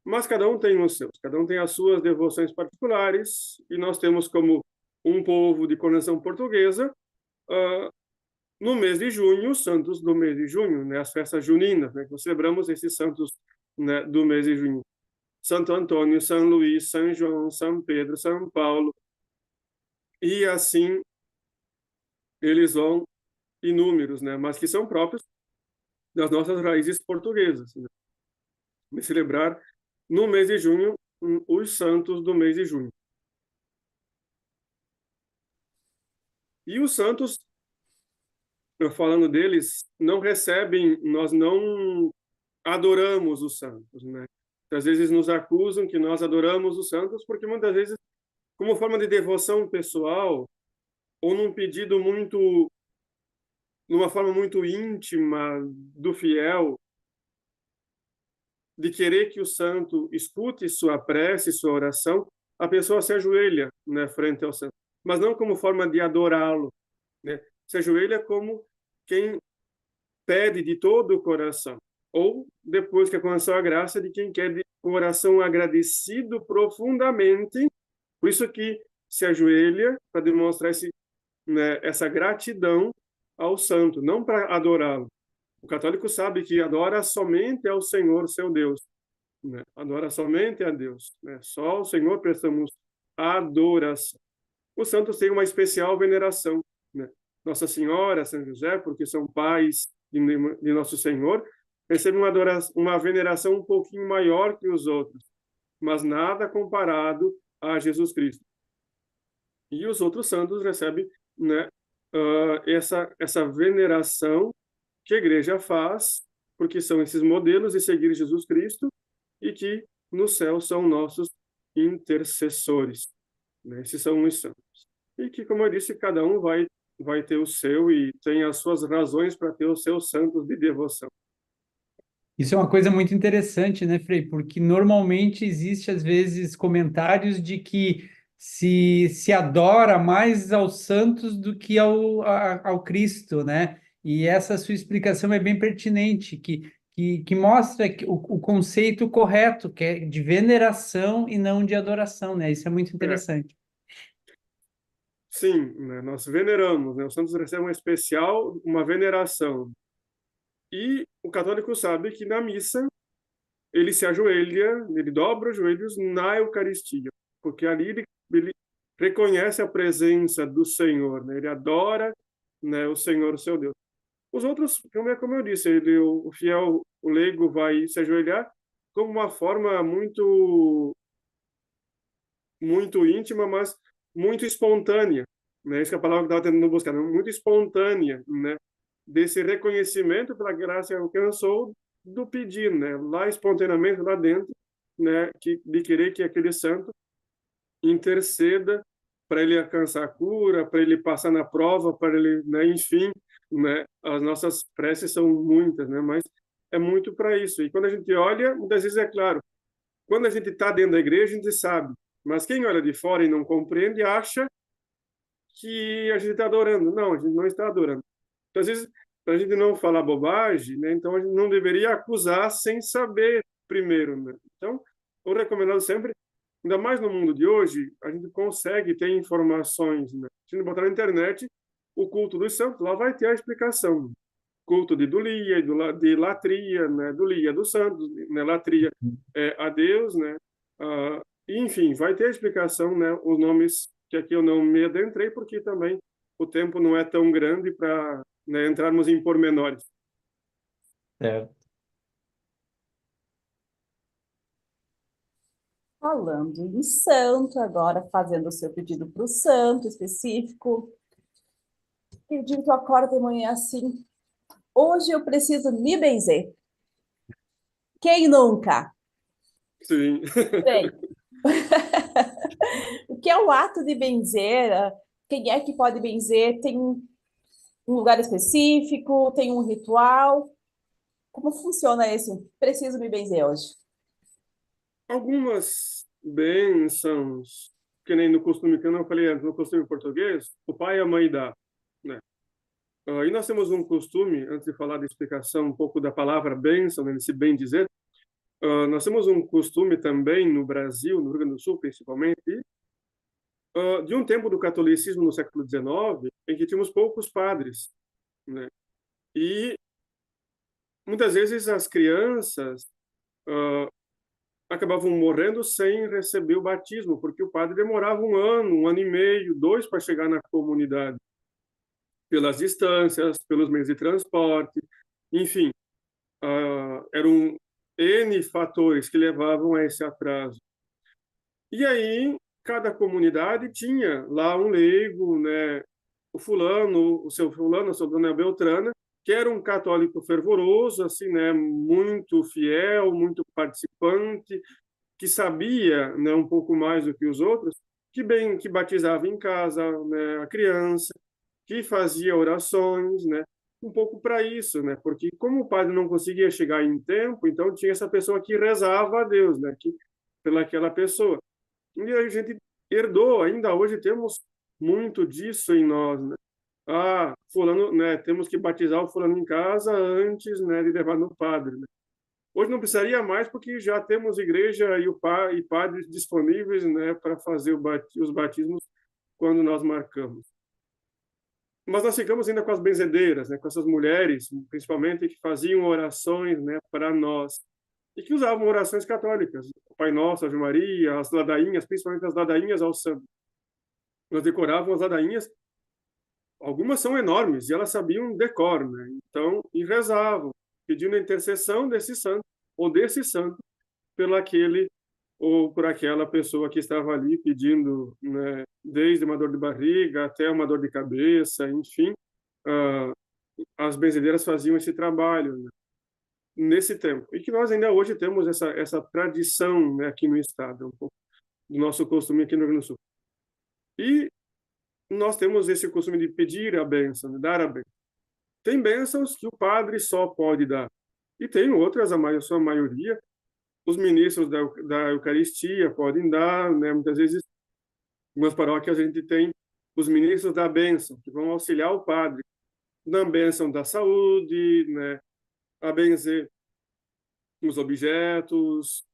Mas cada um tem os seus, cada um tem as suas devoções particulares, e nós temos como um povo de coroação portuguesa, no mês de junho, os santos do mês de junho, né? As festas juninas, né? Que celebramos esses santos, né, do mês de junho. Santo Antônio, São Luís, São João, São Pedro, São Paulo. E assim eles vão inúmeros, né? Mas que são próprios das nossas raízes portuguesas, né? De celebrar no mês de junho os santos do mês de junho. E os santos, eu falando deles, não recebem, nós não adoramos os santos, né? Às vezes nos acusam que nós adoramos os santos porque muitas vezes, como forma de devoção pessoal ou num pedido muito, numa forma muito íntima do fiel, de querer que o santo escute sua prece, sua oração, a pessoa se ajoelha, né, frente ao santo, mas não como forma de adorá-lo, né? Se ajoelha como quem pede de todo o coração, ou depois que alcançou a graça, de quem quer de coração agradecido profundamente, por isso que se ajoelha para demonstrar essa gratidão ao santo, não para adorá-lo. O católico sabe que adora somente ao Senhor, seu Deus, né? Adora somente a Deus, né? Só ao Senhor prestamos adoração. Os santos têm uma especial veneração, né? Nossa Senhora, São José, porque são pais de Nosso Senhor, recebem uma veneração um pouquinho maior que os outros, mas nada comparado a Jesus Cristo. E os outros santos recebem, né, essa veneração que a Igreja faz, porque são esses modelos de seguir Jesus Cristo e que no céu são nossos intercessores, né? Esses são os santos. E que, como eu disse, cada um vai ter o seu e tem as suas razões para ter os seus santos de devoção. Isso é uma coisa muito interessante, né, Frei? Porque normalmente existe, às vezes, comentários de que se adora mais aos santos do que ao Cristo, né? E essa sua explicação é bem pertinente, que mostra o conceito correto, que é de veneração e não de adoração, né? Isso é muito interessante. Sim, né, nós veneramos, né? Os santos recebem uma veneração. E o católico sabe que na missa ele se ajoelha, ele dobra os joelhos na Eucaristia, porque ali ele reconhece a presença do Senhor, né? Ele adora, né, o Senhor, o seu Deus. Os outros, como eu disse, o fiel, o leigo vai se ajoelhar como uma forma muito íntima, mas muito espontânea, né? Essa é a palavra que eu estava tentando buscar, né? Muito espontânea, né? Desse reconhecimento pela graça que alcançou do pedir, né? Lá espontaneamente, lá dentro, né? De querer que aquele santo interceda para ele alcançar a cura, para ele passar na prova, para ele, né? Enfim, né? As nossas preces são muitas, né? Mas é muito para isso. E quando a gente olha, muitas vezes é claro, quando a gente está dentro da igreja, a gente sabe. Mas quem olha de fora e não compreende, acha que a gente está adorando. Não, a gente não está adorando. Então, às vezes, para a gente não falar bobagem, né, então a gente não deveria acusar sem saber primeiro, né? Então, o recomendado sempre, ainda mais no mundo de hoje, a gente consegue ter informações, né? Se a gente botar na internet o culto dos santos, lá vai ter a explicação. Culto de Dulia, de Latria, né? Dulia dos santos, né? Latria a Deus, né? Enfim, vai ter a explicação, né? Os nomes que aqui eu não me adentrei, porque também o tempo não é tão grande para, né, entrarmos em pormenores. Certo. Falando em santo, agora fazendo o seu pedido para o santo específico. Aquele dia que tu acorda de manhã assim, hoje eu preciso me benzer. Quem nunca? Sim. Bem, o que é o ato de benzer? Quem é que pode benzer? Tem um lugar específico? Tem um ritual? Como funciona esse? Preciso me benzer hoje. Algumas bênçãos, que nem no costume que eu não falei antes, no costume português, o pai e a mãe dá, né? E nós temos um costume, antes de falar da explicação um pouco da palavra bênção, né, desse bem dizer, nós temos um costume também no Brasil, no Rio Grande do Sul principalmente, de um tempo do catolicismo no século XIX, em que tínhamos poucos padres, né? E muitas vezes as crianças acabavam morrendo sem receber o batismo, porque o padre demorava um ano e meio, 2 para chegar na comunidade, pelas distâncias, pelos meios de transporte, enfim, eram N fatores que levavam a esse atraso. E aí, cada comunidade tinha lá um leigo, né, o fulano, o seu fulano, a sua dona Beltrana, que era um católico fervoroso, assim, né, muito fiel, muito participante, que sabia, né, um pouco mais do que os outros, que batizava em casa, né, a criança, que fazia orações, né, um pouco para isso, né, porque como o padre não conseguia chegar em tempo, então tinha essa pessoa que rezava a Deus, né, que pelaquela pessoa. E a gente herdou, ainda hoje temos muito disso em nós, né? Fulano, né, temos que batizar o fulano em casa antes, né, de levar no padre, né? Hoje não precisaria mais porque já temos igreja e padres disponíveis, né, para fazer os batismos quando nós marcamos. Mas nós ficamos ainda com as benzedeiras, né, com essas mulheres, principalmente, que faziam orações, né, para nós, e que usavam orações católicas, o Pai Nosso, Ave Maria, as ladainhas, principalmente as ladainhas ao santo. Nós decoravam as ladainhas, algumas são enormes, e elas sabiam decor, né? Então, e rezavam, pedindo a intercessão desse santo, pelo aquele ou por aquela pessoa que estava ali pedindo, né, desde uma dor de barriga até uma dor de cabeça, enfim, as benzedeiras faziam esse trabalho, né, nesse tempo. E que nós ainda hoje temos essa tradição, né, aqui no estado, um pouco do nosso costume aqui no Rio Grande do Sul. E nós temos esse costume de pedir a bênção, de dar a bênção. Tem bênçãos que o padre só pode dar. E tem outras, a sua maioria, os ministros da Eucaristia podem dar, né? Muitas vezes, em algumas paróquias, a gente tem os ministros da bênção, que vão auxiliar o padre na bênção da saúde, né? A benzer os objetos,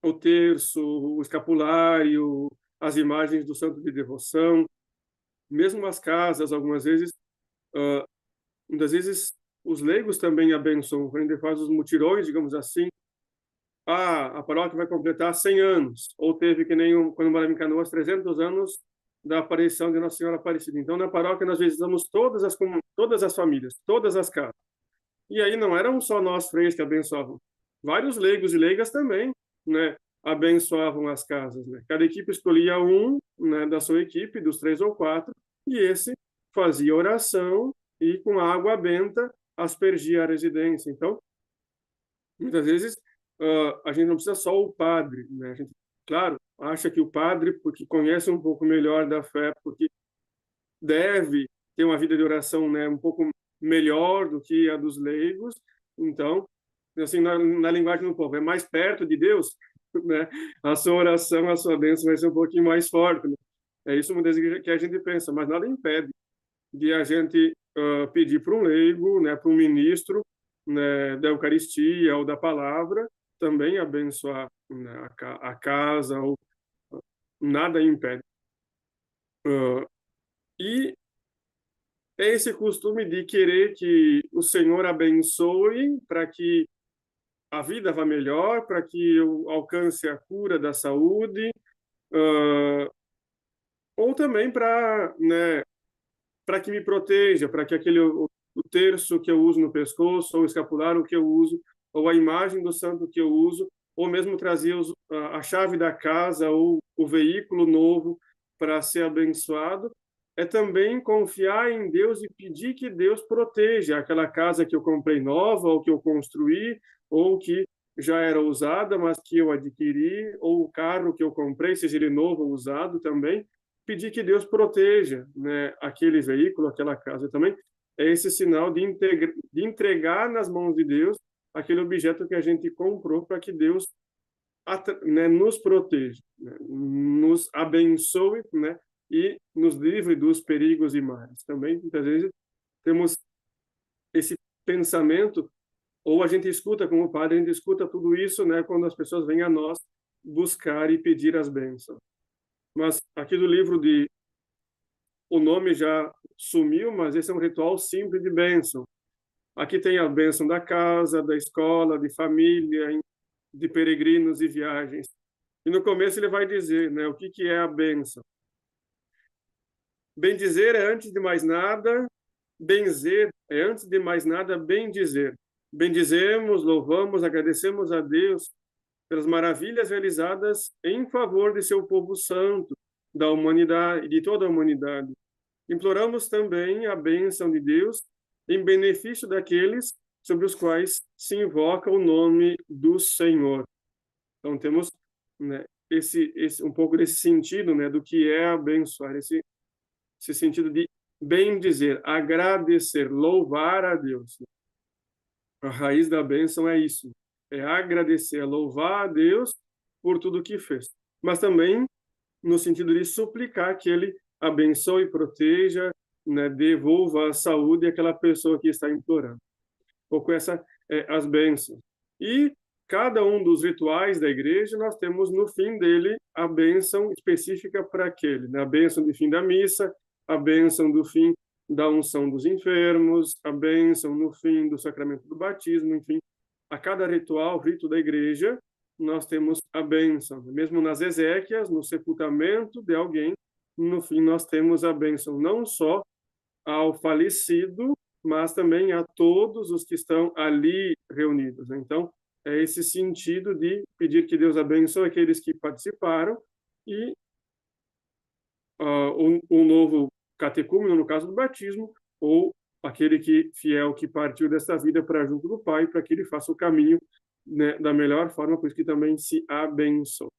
o terço, o escapulário, as imagens do santo de devoção, mesmo as casas, algumas vezes, muitas vezes os leigos também abençoam, quando a gente faz os mutirões, digamos assim, a paróquia vai completar 100 anos, ou teve, que nem quando morava em Canoas, 300 anos da aparição de Nossa Senhora Aparecida. Então, na paróquia, nós visitamos todas as famílias, todas as casas. E aí não eram só nós, freios, que abençoavam. Vários leigos e leigas também, né, abençoavam as casas. Né? Cada equipe escolhia um, né, da sua equipe, dos 3 ou 4, e esse fazia oração e, com a água benta, aspergia a residência. Então, muitas vezes, a gente não precisa só o padre, né? A gente, claro, acha que o padre, porque conhece um pouco melhor da fé, porque deve ter uma vida de oração, né, um pouco melhor do que a dos leigos. Então, assim, na linguagem do povo, é mais perto de Deus, né? A sua oração, a sua bênção vai ser um pouquinho mais forte, né? É isso muitas vezes que a gente pensa, mas nada impede de a gente pedir para um leigo, né, para um ministro, né, da Eucaristia ou da palavra, também abençoar, né, a casa, ou nada impede. E é esse costume de querer que o Senhor abençoe para que a vida vá melhor, para que eu alcance a cura da saúde, ou também para, né, para que me proteja, para que o terço que eu uso no pescoço, ou o escapulário que eu uso, ou a imagem do santo que eu uso, ou mesmo trazer a chave da casa ou o veículo novo para ser abençoado, é também confiar em Deus e pedir que Deus proteja aquela casa que eu comprei nova, ou que eu construí, ou que já era usada, mas que eu adquiri, ou o carro que eu comprei, seja ele novo ou usado também, pedir que Deus proteja, né, aquele veículo, aquela casa também. É esse sinal de entregar nas mãos de Deus aquele objeto que a gente comprou, para que Deus, né, nos proteja, né, nos abençoe, né, e nos livre dos perigos e males. Também, muitas vezes, temos esse pensamento, ou a gente escuta como padre, a gente escuta tudo isso, né, quando as pessoas vêm a nós buscar e pedir as bênçãos. Mas aqui do livro o nome já sumiu, mas esse é um ritual simples de bênção. Aqui tem a bênção da casa, da escola, de família, de peregrinos e viagens. E no começo ele vai dizer, né, o que é a bênção. Bendizer é antes de mais nada, benzer é antes de mais nada bendizer. Bendizemos, louvamos, agradecemos a Deus pelas maravilhas realizadas em favor de seu povo santo, da humanidade, de toda a humanidade. Imploramos também a bênção de Deus em benefício daqueles sobre os quais se invoca o nome do Senhor. Então temos, né, um pouco desse sentido, né, do que é abençoar, esse sentido de bendizer, agradecer, louvar a Deus. A raiz da bênção é isso, é agradecer, louvar a Deus por tudo que fez, mas também no sentido de suplicar que Ele abençoe, proteja, né, devolva a saúde àquela pessoa que está implorando. Um pouco as bênçãos. E cada um dos rituais da igreja, nós temos no fim dele a bênção específica para aquele, né? A bênção de fim da missa, a bênção do fim da unção dos enfermos, a bênção no fim do sacramento do batismo, enfim, a cada ritual, rito da igreja, nós temos a bênção. Mesmo nas exéquias, no sepultamento de alguém, no fim nós temos a bênção não só ao falecido, mas também a todos os que estão ali reunidos. Então, é esse sentido de pedir que Deus abençoe aqueles que participaram e um novo catecúmeno, no caso do batismo, ou aquele que fiel que partiu desta vida para junto do Pai, para que ele faça o caminho, né, da melhor forma, por isso que também se abençoe.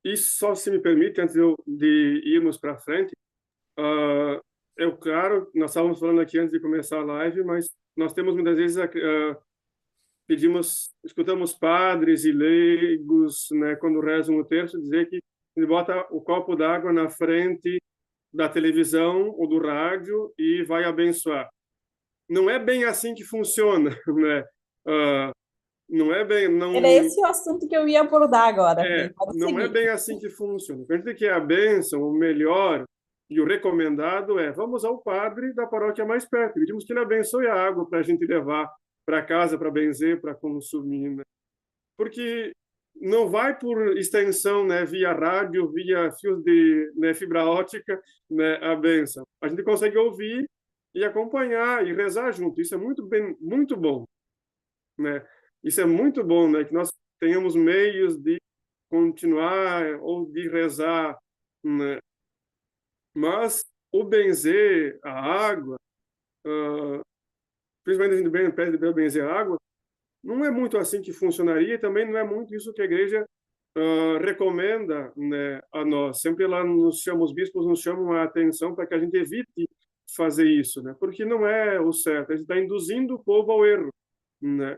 E só se me permite, antes de irmos para frente, claro, nós estávamos falando aqui antes de começar a live, mas nós temos muitas vezes escutamos padres e leigos, né, quando rezam o terço, dizer que ele bota o copo d'água na frente da televisão ou do rádio e vai abençoar. Não é bem assim que funciona, né? Não é bem... Não, Era esse o assunto que eu ia abordar agora. Não é bem assim que funciona. A gente que a bênção, o melhor e o recomendado vamos ao padre da paróquia mais perto, pedimos que ele abençoe a água para a gente levar para casa, para benzer, para consumir, né? Porque não vai por extensão, né, via rádio, via fios de, né, fibra ótica, né, a bênção. A gente consegue ouvir e acompanhar e rezar junto. Isso é muito bom, né? Isso é muito bom, né, que nós tenhamos meios de continuar ou de rezar, né? Mas o benzer a água, principalmente a gente pede para benzer a água, não é muito assim que funcionaria, e também não é muito isso que a igreja recomenda, né, a nós. Sempre lá os bispos nos chamam a atenção para que a gente evite fazer isso, né, porque não é o certo, a gente está induzindo o povo ao erro, né.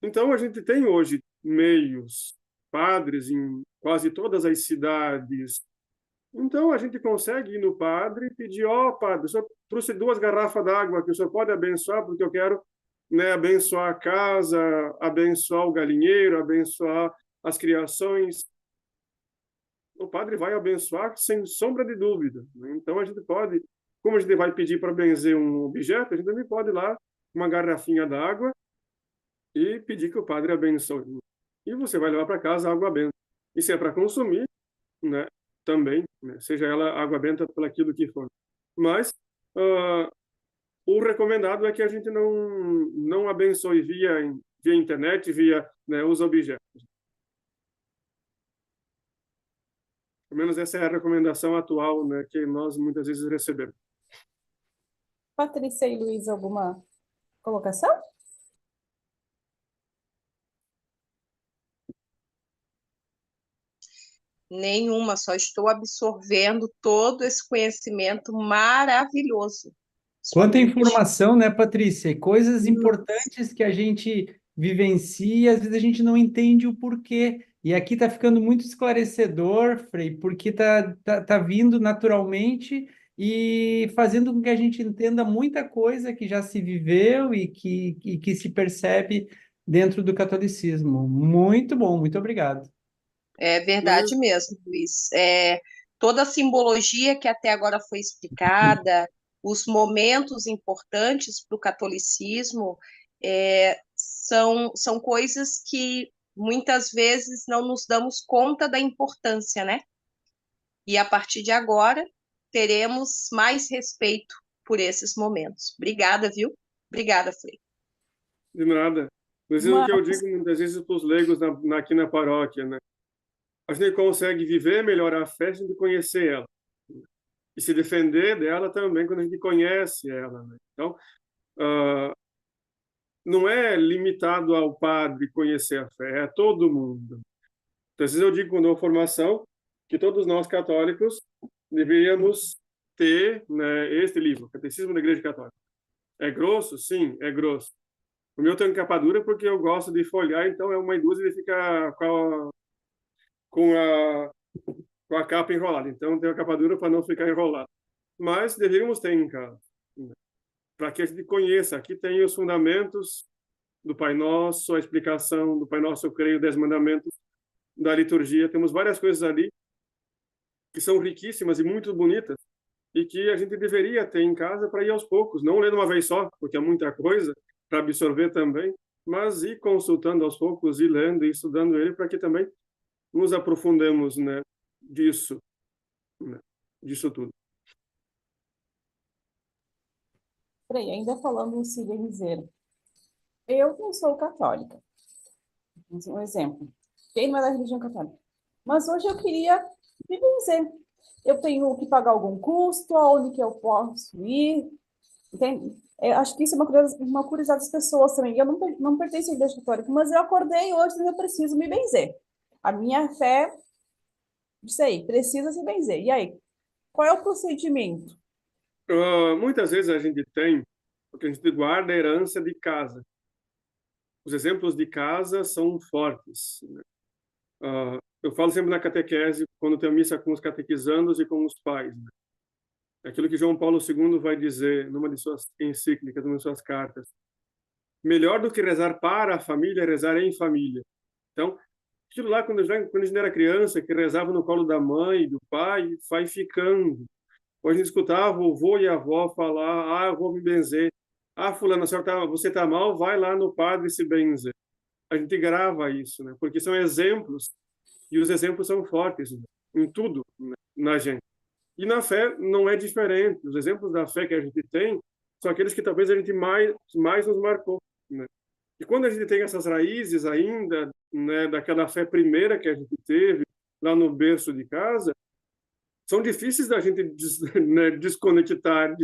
Então, a gente tem hoje meios, padres em quase todas as cidades. Então, a gente consegue ir no padre e pedir, padre, o senhor trouxe 2 garrafas d'água que o senhor pode abençoar, porque eu quero, né, abençoar a casa, abençoar o galinheiro, abençoar as criações. O padre vai abençoar sem sombra de dúvida, né? Então, a gente pode, como a gente vai pedir para benzer um objeto, a gente também pode ir lá, uma garrafinha d'água, e pedir que o padre abençoe. E você vai levar para casa a água benta. E se é para consumir, né, também, né, seja ela água benta por aquilo que for. Mas o recomendado é que a gente não abençoe via internet, via, né, os objetos. Pelo menos essa é a recomendação atual, né, que nós muitas vezes recebemos. Patrícia e Luiz, alguma colocação? Nenhuma, só estou absorvendo todo esse conhecimento maravilhoso. Quanta informação, né, Patrícia? E coisas importantes que a gente vivencia e às vezes a gente não entende o porquê. E aqui está ficando muito esclarecedor, Frei, porque tá vindo naturalmente e fazendo com que a gente entenda muita coisa que já se viveu e que se percebe dentro do catolicismo. Muito bom, muito obrigado. É verdade mesmo, Luiz. Toda a simbologia que até agora foi explicada, os momentos importantes para o catolicismo, são coisas que muitas vezes não nos damos conta da importância, né? E a partir de agora, teremos mais respeito por esses momentos. Obrigada, viu? Obrigada, Frei. De nada. Mas é o que eu digo muitas vezes para os leigos aqui na paróquia, né? A gente consegue viver melhor a fé se a gente conhecer ela. E se defender dela também quando a gente conhece ela, né? Então, não é limitado ao padre conhecer a fé, é a todo mundo. Então, às vezes eu digo, quando eu dou formação, que todos nós católicos deveríamos ter, né, este livro, Catecismo da Igreja Católica. É grosso? Sim, é grosso. O meu tem capa dura porque eu gosto de folhear, então é uma e duas e ele fica com a capa enrolada. Então, tem a capa dura para não ficar enrolado. Mas deveríamos ter em casa, né, para que a gente conheça. Aqui tem os fundamentos do Pai Nosso, a explicação do Pai Nosso, eu creio, 10 mandamentos, da liturgia. Temos várias coisas ali que são riquíssimas e muito bonitas e que a gente deveria ter em casa para ir aos poucos, não ler de uma vez só, porque é muita coisa para absorver também, mas ir consultando aos poucos, ir lendo e estudando ele para que também nos aprofundemos, né, disso, né, disso tudo. Frei, ainda falando em se benzer, eu não sou católica, um exemplo. Quem não é da religião católica? Mas hoje eu queria me benzer. Eu tenho que pagar algum custo, aonde que eu posso ir? Entende? Eu acho que isso é uma curiosidade das pessoas também. Eu não pertenço à igreja católica, mas eu acordei hoje e eu preciso me benzer. A minha fé, isso aí, precisa se benzer. E aí, qual é o procedimento? Muitas vezes a gente tem, porque a gente guarda a herança de casa. Os exemplos de casa são fortes, né? Eu falo sempre na catequese, quando tenho missa com os catequizandos e com os pais, né? Aquilo que João Paulo II vai dizer numa de suas encíclicas, numa de suas cartas. Melhor do que rezar para a família, é rezar em família. Então, aquilo lá, quando a gente era criança, que rezava no colo da mãe, do pai, vai ficando. Ou a gente escutava o avô e a avó falar, eu vou me benzer. Fulana, você tá mal, vai lá no padre se benzer. A gente grava isso, né? Porque são exemplos, e os exemplos são fortes, né, em tudo, né, na gente. E na fé não é diferente. Os exemplos da fé que a gente tem são aqueles que talvez a gente mais nos marcou, né? E quando a gente tem essas raízes ainda, né, daquela fé primeira que a gente teve lá no berço de casa, são difíceis da gente né, desconectar.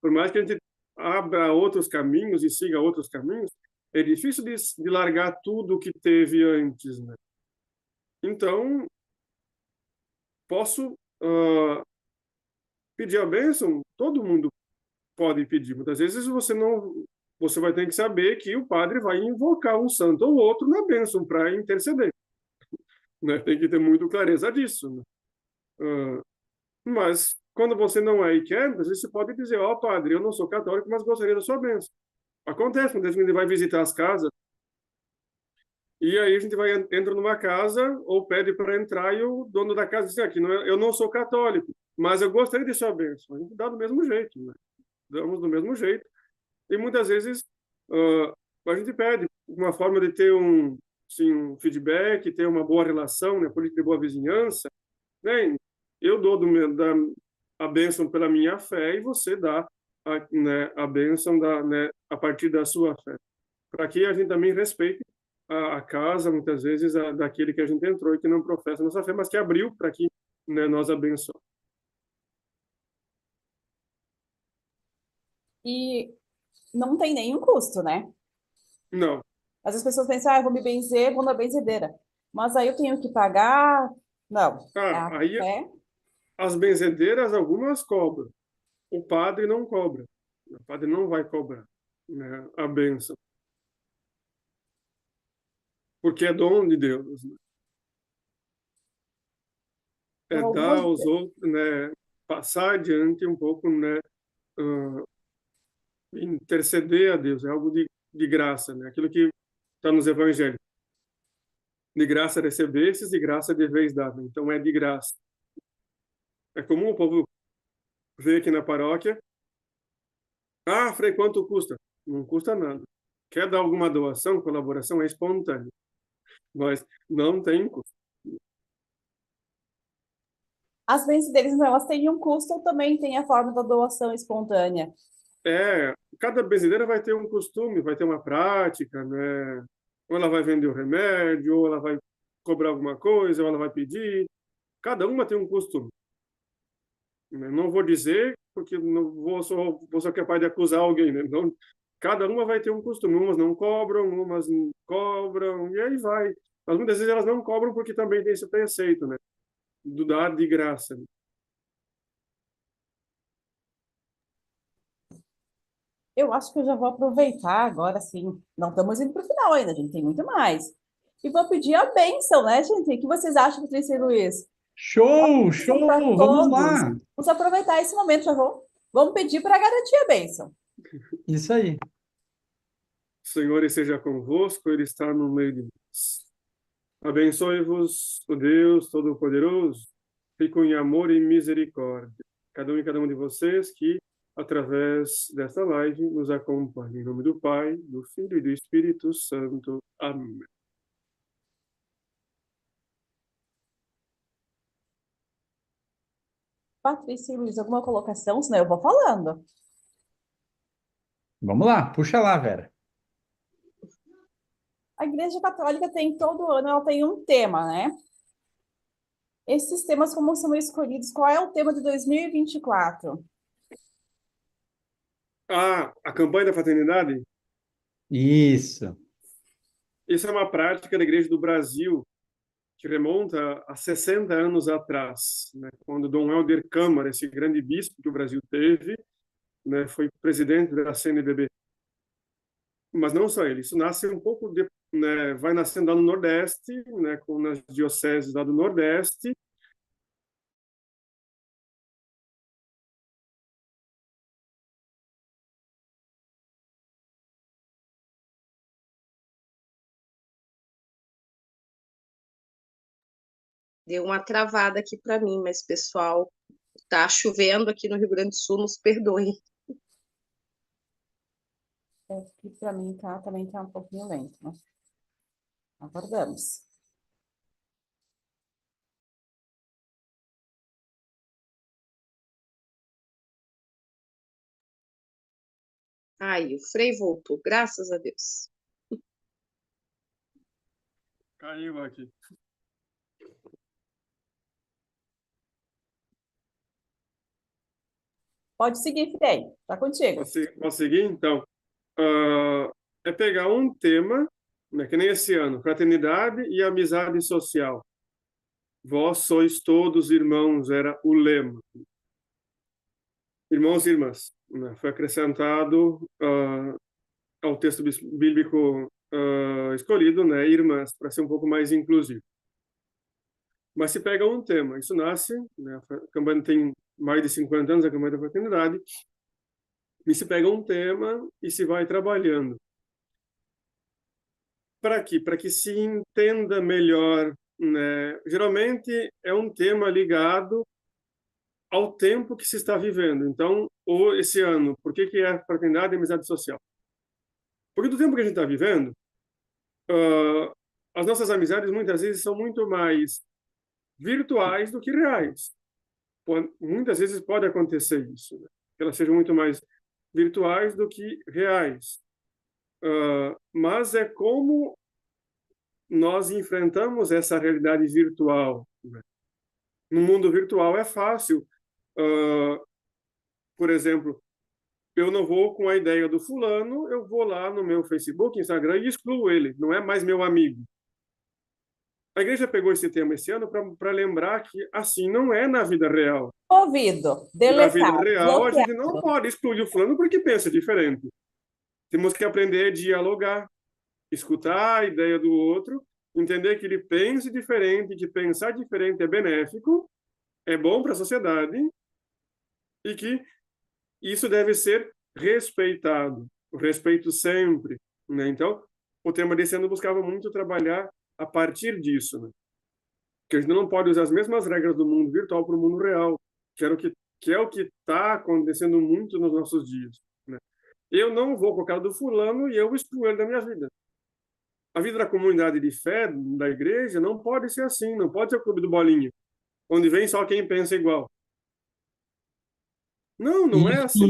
Por mais que a gente abra outros caminhos e siga outros caminhos, é difícil de largar tudo o que teve antes, né? Então, posso pedir a bênção? Todo mundo pode pedir. Muitas vezes você vai ter que saber que o padre vai invocar um santo ou outro na bênção para interceder, né? Tem que ter muito clareza disso, né? Mas quando você não é e quer, às vezes você pode dizer, padre, eu não sou católico, mas gostaria da sua bênção. Acontece, quando a gente vai visitar as casas, e aí a gente entra numa casa ou pede para entrar e o dono da casa diz aqui, eu não sou católico, mas eu gostaria de sua bênção. A gente dá do mesmo jeito, né? Damos do mesmo jeito. E muitas vezes a gente pede uma forma de ter um feedback, ter uma boa relação, né? Política de boa vizinhança, né? Eu dou a bênção pela minha fé e você dá né, a bênção né, a partir da sua fé. Para que a gente também respeite a casa, muitas vezes, daquele que a gente entrou e que não professa a nossa fé, mas que abriu para que né, nós abençoemos. E não tem nenhum custo, né? Não. Às vezes as pessoas pensam, eu vou me benzer, vou na benzedeira. Mas aí eu tenho que pagar? Não. Aí as benzedeiras, algumas cobram. O padre não cobra. O padre não vai cobrar, né, a bênção. Porque é dom de Deus, né? É dar aos outros, né, passar adiante um pouco, né, interceder a Deus, é algo de graça, né? Aquilo que está nos evangelhos. De graça recebestes, de graça deveis dar. Então é de graça. É comum o povo ver aqui na paróquia, Frei, quanto custa? Não custa nada. Quer dar alguma doação, colaboração, é espontâneo. Mas não tem custo. As benzedeiras, então, elas têm um custo ou também tem a forma da doação espontânea? Cada benzedeira vai ter um costume, vai ter uma prática, né? Ou ela vai vender o remédio, ou ela vai cobrar alguma coisa, ou ela vai pedir. Cada uma tem um costume. Não vou dizer, porque não vou só capaz de acusar alguém, né? Então, cada uma vai ter um costume. Umas não cobram, umas não cobram, e aí vai. Mas muitas vezes elas não cobram porque também tem esse preceito, né? Do dar de graça. Eu acho que eu já vou aproveitar agora, sim. Não estamos indo para o final ainda, a gente tem muito mais. E vou pedir a bênção, né, gente? O que vocês acham, Patrícia e Luiz? Show, Para show, vamos todos. lá. Vamos aproveitar esse momento, vamos pedir para garantir a bênção. Isso aí. O Senhor esteja convosco, Ele está no meio de nós. Abençoe-vos o Deus Todo-Poderoso, rico em amor e misericórdia. Cada um e cada um de vocês que, através desta live, nos acompanhe. Em nome do Pai, do Filho e do Espírito Santo. Amém. Patrícia e Luiz, alguma colocação? Senão eu vou falando. Vamos lá, puxa lá, Vera. A Igreja Católica tem todo ano, ela tem um tema, né? Esses temas, como são escolhidos? Qual é o tema de 2024? A campanha da fraternidade, Isso. isso é uma prática da Igreja do Brasil, que remonta a 60 anos atrás, né, quando Dom Helder Câmara, esse grande bispo que o Brasil teve, né, foi presidente da CNBB. Mas não só ele, isso nasce um pouco né, vai nascendo lá no Nordeste, né, nas dioceses lá do Nordeste. Deu uma travada aqui para mim, mas pessoal, tá chovendo aqui no Rio Grande do Sul, nos perdoem. Que para mim também tá um pouquinho lento, né? Aguardamos. Ai, o Frei voltou, graças a Deus. Caiu aqui. Pode seguir, Frei. Tá contigo. Posso seguir? Então, é pegar um tema, né, que nem esse ano, fraternidade e amizade social. Vós sois todos irmãos, era o lema. Irmãos e irmãs, né, foi acrescentado ao texto bíblico escolhido, né, irmãs, para ser um pouco mais inclusivo. Mas se pega um tema, isso nasce, né, a campanha tem mais de 50 anos, a campanha da fraternidade, e se pega um tema e se vai trabalhando. Para quê? Para que se entenda melhor, né? Geralmente é um tema ligado ao tempo que se está vivendo. Então, esse ano, por que é fraternidade e amizade social? Porque do tempo que a gente está vivendo, as nossas amizades muitas vezes são muito mais virtuais do que reais. Muitas vezes pode acontecer isso, né? Que elas sejam muito mais virtuais do que reais. Mas é como nós enfrentamos essa realidade virtual, né? No mundo virtual é fácil. Por exemplo, eu não vou com a ideia do fulano, eu vou lá no meu Facebook, Instagram e excluo ele, não é mais meu amigo. A igreja pegou esse tema esse ano para lembrar que assim não é na vida real. Ouvido, Na vida deletado, real, a gente bloqueado. não pode excluir o fulano porque pensa diferente. Temos que aprender a dialogar, escutar a ideia do outro, entender que ele pense diferente, que pensar diferente é benéfico, é bom para a sociedade e que isso deve ser respeitado. O respeito sempre, né? Então, o tema desse ano buscava muito trabalhar a partir disso, né? Que a gente não pode usar as mesmas regras do mundo virtual para o mundo real, que é o que está acontecendo muito nos nossos dias, né? Eu não vou com a cara do fulano e eu excluo ele da minha vida. A vida da comunidade de fé, da igreja, não pode ser assim, não pode ser o clube do bolinha, onde vem só quem pensa igual. Não é assim.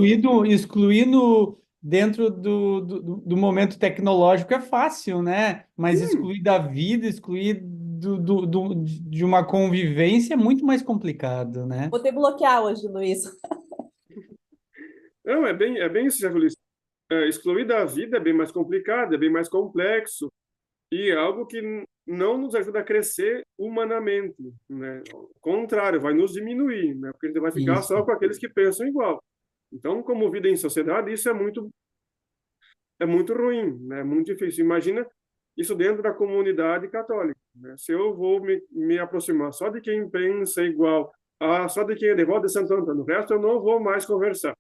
Excluindo dentro do momento tecnológico é fácil, né? Mas excluir da vida, excluir de uma convivência é muito mais complicado, né? Vou ter que bloquear hoje, Luiz. Não, é bem isso, José Luiz. Excluir da vida é bem mais complicado, é bem mais complexo e é algo que não nos ajuda a crescer humanamente, né? Ao contrário, vai nos diminuir, né? Porque a gente vai ficar Isso. só com aqueles que pensam igual. Então, como vida em sociedade, isso é muito ruim, né? É muito difícil. Imagina isso dentro da comunidade católica, né? Se eu vou me aproximar só de quem pensa igual, só de quem é devoto de Santo Antônio, o resto eu não vou mais conversar.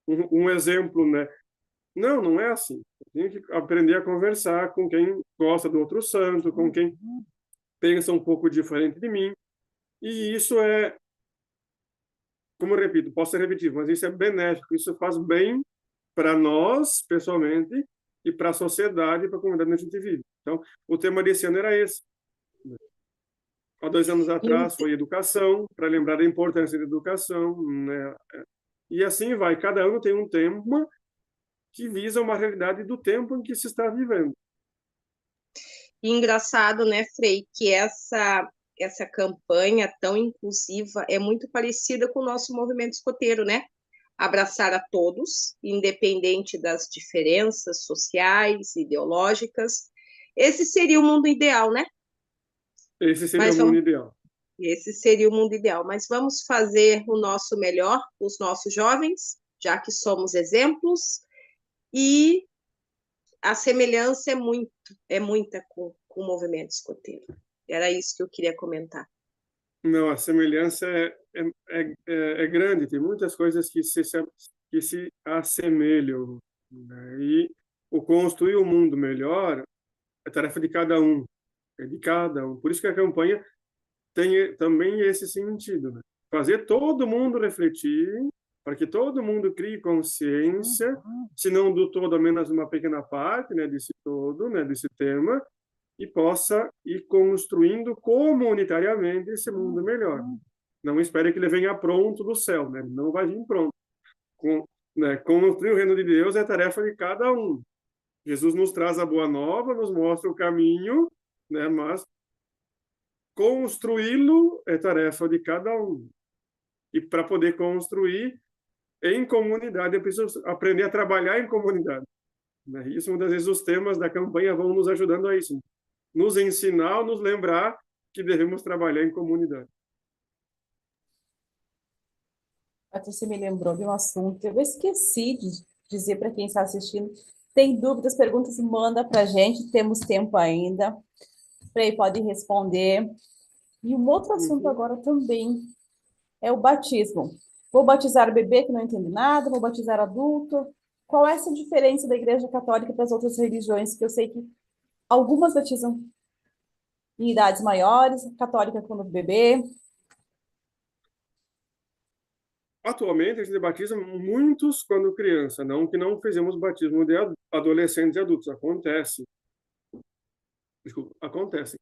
Um exemplo, né? Não é assim. Tem que aprender a conversar com quem gosta do outro santo, com quem pensa um pouco diferente de mim, e isso é, como eu repito, posso ser repetitivo, mas isso é benéfico, isso faz bem para nós, pessoalmente, e para a sociedade, para a comunidade onde a gente vive. Então, o tema desse ano era esse. Há 2 anos atrás foi educação, para lembrar da importância da educação, né? E assim vai, cada ano tem um tema que visa uma realidade do tempo em que se está vivendo. E engraçado, né, Frei, que essa campanha tão inclusiva é muito parecida com o nosso movimento escoteiro, né? Abraçar a todos, independente das diferenças sociais, ideológicas. Esse seria o mundo ideal, né? Esse seria Mas o mundo ideal. esse seria o mundo ideal. Mas vamos fazer o nosso melhor, os nossos jovens, já que somos exemplos, e a semelhança é muita com o movimento escoteiro. Era isso que eu queria comentar. Não, a semelhança é grande, tem muitas coisas que se assemelham, né? E o construir um mundo melhor é tarefa de cada um, é de cada um. Por isso que a campanha tem também esse sentido, né? Fazer todo mundo refletir, para que todo mundo crie consciência, se não do todo, ao menos uma pequena parte, né, desse todo, né, desse tema, e possa ir construindo comunitariamente esse mundo melhor. Não espere que ele venha pronto do céu, né? Ele não vai vir pronto. Construir o reino de Deus é tarefa de cada um. Jesus nos traz a boa nova, nos mostra o caminho, né? Mas construí-lo é tarefa de cada um. E para poder construir em comunidade, é preciso aprender a trabalhar em comunidade, né? Isso, muitas vezes, os temas da campanha vão nos ajudando a isso. Nos ensinar, nos lembrar que devemos trabalhar em comunidade. Você me lembrou de um assunto, eu esqueci de dizer para quem está assistindo. Tem dúvidas, perguntas, manda para a gente, temos tempo ainda. Frei pode responder. E um outro assunto agora também é o batismo. Vou batizar bebê que não entende nada, vou batizar adulto. Qual é essa diferença da Igreja Católica para as outras religiões? Que eu sei que algumas batizam em idades maiores, católica quando bebê. Atualmente, a gente batiza muitos quando criança, não que não fizemos batismo de adolescentes e adultos. Acontece. Desculpa, acontecem.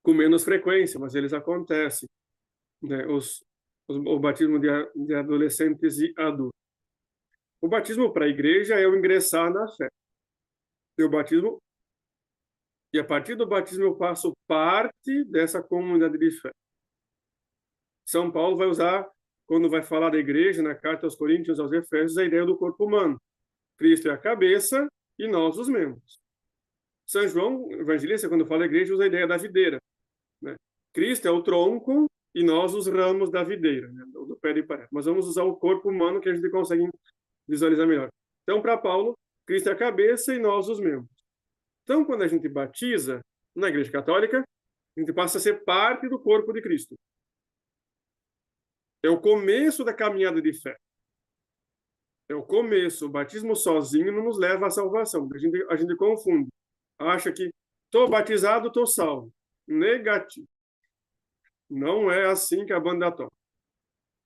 Com menos frequência, mas eles acontecem, né? O batismo de adolescentes e adultos. O batismo para a igreja é o ingressar na fé. E a partir do batismo eu faço parte dessa comunidade de fé. São Paulo vai usar, quando vai falar da igreja, na carta aos Coríntios, aos Efésios, a ideia do corpo humano. Cristo é a cabeça e nós os membros. São João, evangelista, quando fala da igreja, usa a ideia da videira, né? Cristo é o tronco e nós os ramos da videira, né? Do pé de parede. Mas vamos usar o corpo humano que a gente consegue visualizar melhor. Então, para Paulo, Cristo é a cabeça e nós os membros. Então, quando a gente batiza na Igreja Católica, a gente passa a ser parte do corpo de Cristo. É o começo da caminhada de fé. É o começo. O batismo sozinho não nos leva à salvação. A gente confunde. Acha que estou batizado, estou salvo. Negativo. Não é assim que a banda toca.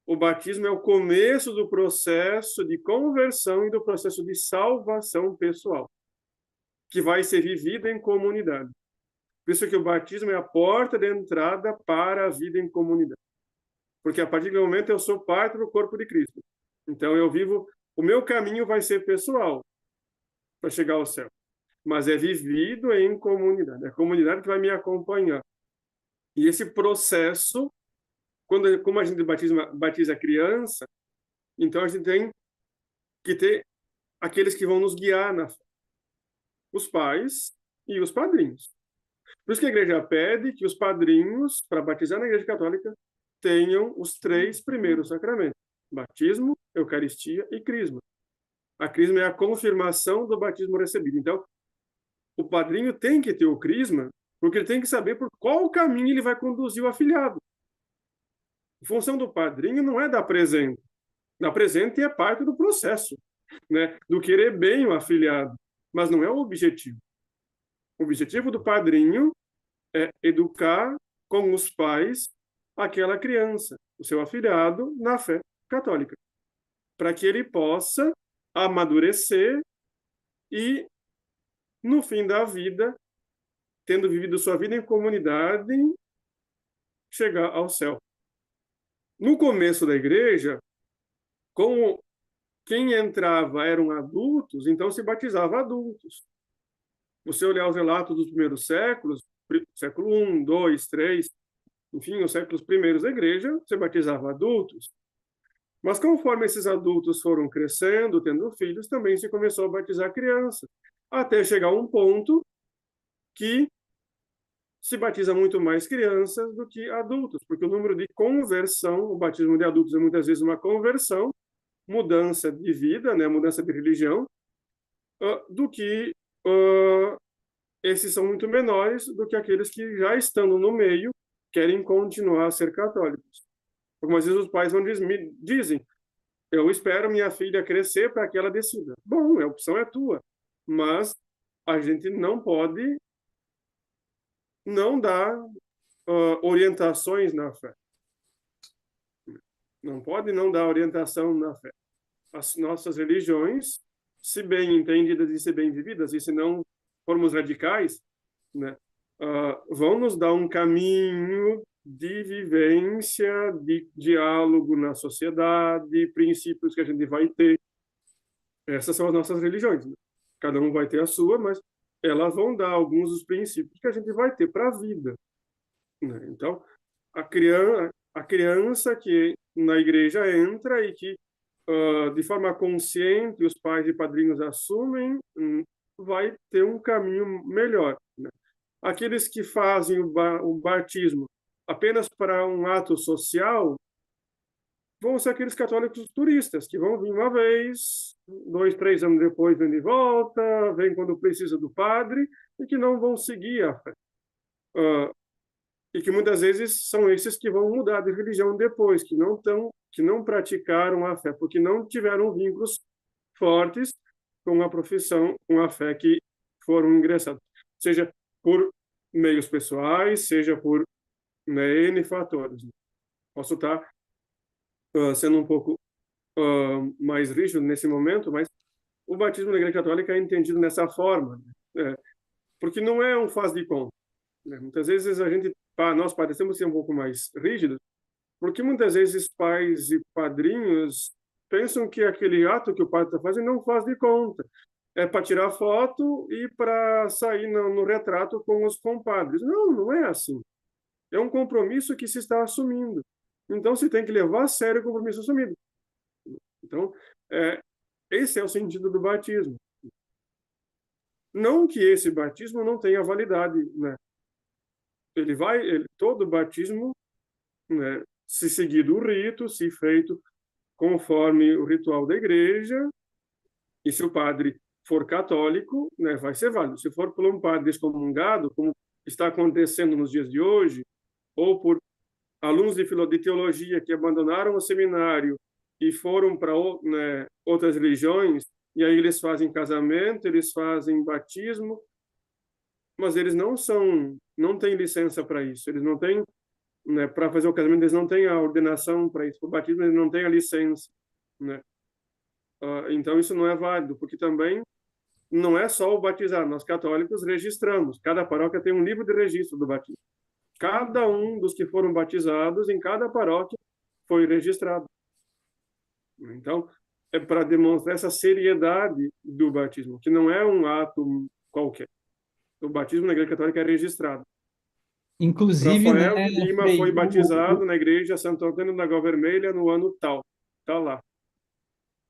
O batismo é o começo do processo de conversão e do processo de salvação pessoal, que vai ser vivido em comunidade. Por isso que o batismo é a porta de entrada para a vida em comunidade. Porque a partir do momento eu sou parte do corpo de Cristo. Então eu vivo, o meu caminho vai ser pessoal para chegar ao céu, mas é vivido em comunidade. É a comunidade que vai me acompanhar. E esse processo, como a gente batiza a criança, então a gente tem que ter aqueles que vão nos guiar na fé. Os pais e os padrinhos. Por isso que a igreja pede que os padrinhos, para batizar na Igreja Católica, tenham os 3 primeiros sacramentos: batismo, eucaristia e crisma. A crisma é a confirmação do batismo recebido. Então, o padrinho tem que ter o crisma, porque ele tem que saber por qual caminho ele vai conduzir o afilhado. A função do padrinho não é dar presente. Dar presente é parte do processo, né? Do querer bem o afilhado, mas não é o objetivo. O objetivo do padrinho é educar com os pais aquela criança, o seu afilhado, na fé católica, para que ele possa amadurecer e, no fim da vida, tendo vivido sua vida em comunidade, chegar ao céu. No começo da igreja, como quem entrava eram adultos, então se batizava adultos. Você olhar os relatos dos primeiros séculos, século I, II, III, enfim, os séculos primeiros da igreja, você batizava adultos. Mas conforme esses adultos foram crescendo, tendo filhos, também se começou a batizar crianças, até chegar a um ponto que se batiza muito mais crianças do que adultos, porque o número de conversão, o batismo de adultos é muitas vezes uma conversão, mudança de vida, né, mudança de religião, do que esses são muito menores do que aqueles que já estando no meio querem continuar a ser católicos. Algumas vezes os pais me dizem, eu espero minha filha crescer para que ela decida. Bom, a opção é tua, mas a gente não pode não dar orientações na fé. Não pode não dar orientação na fé. As nossas religiões, se bem entendidas e se bem vividas, e se não formos radicais, né, vão nos dar um caminho de vivência, de diálogo na sociedade, princípios que a gente vai ter. Essas são as nossas religiões, né? Cada um vai ter a sua, mas elas vão dar alguns dos princípios que a gente vai ter para a vida, né? Então, a criança que na igreja entra e que, de forma consciente, os pais e padrinhos assumem, vai ter um caminho melhor, né? Aqueles que fazem o batismo apenas para um ato social vão ser aqueles católicos turistas, que vão vir uma vez, 2, 3 anos depois vêm de volta, vêm quando precisa do padre, e que não vão seguir a fé. E que muitas vezes são esses que vão mudar de religião depois, que não praticaram a fé, porque não tiveram vínculos fortes com a profissão, com a fé que foram ingressados. Seja por meios pessoais, seja por, né, N fatores. Posso estar sendo um pouco mais rígido nesse momento, mas o batismo na Igreja Católica é entendido dessa forma, né? Porque não é um faz de conta, né? Muitas vezes nós parecemos ser um pouco mais rígidos, porque muitas vezes pais e padrinhos pensam que aquele ato que o padre está fazendo não faz de conta. É para tirar foto e para sair no retrato com os compadres. Não, não é assim. É um compromisso que se está assumindo. Então, se tem que levar a sério o compromisso assumido. Então, esse é o sentido do batismo. Não que esse batismo não tenha validade, né? Todo batismo, né, se seguido o rito, se feito conforme o ritual da igreja, e se o padre for católico, né, vai ser válido. Se for por um padre excomungado, como está acontecendo nos dias de hoje, ou por alunos de teologia que abandonaram o seminário e foram para, né, outras religiões, e aí eles fazem casamento, eles fazem batismo, mas eles não têm licença para isso, eles não têm, né, para fazer o casamento, eles não têm a ordenação para isso, para o batismo eles não têm a licença, né? Então isso não é válido, porque também não é só o batizar, nós católicos registramos, cada paróquia tem um livro de registro do batismo. Cada um dos que foram batizados em cada paróquia foi registrado. Então, é para demonstrar essa seriedade do batismo, que não é um ato qualquer. O batismo na Igreja Católica é registrado. Inclusive, né, Rafael de Lima Frei, foi batizado na Igreja Santo Antônio da Lagoa Vermelha no ano tal. Está lá.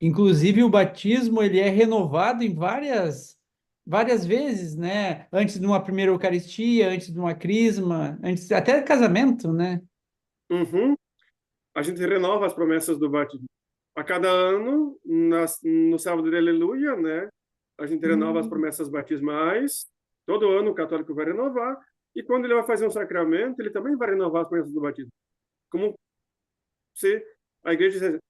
inclusive o batismo ele é renovado em várias vezes, né? Antes de uma primeira Eucaristia, antes de uma crisma, antes até casamento, né? Uhum. A gente renova as promessas do batismo. A cada ano, no sábado de Aleluia, né? A gente renova as promessas batismais. Todo ano o católico vai renovar. E quando ele vai fazer um sacramento, ele também vai renovar as promessas do batismo. Como a igreja diz,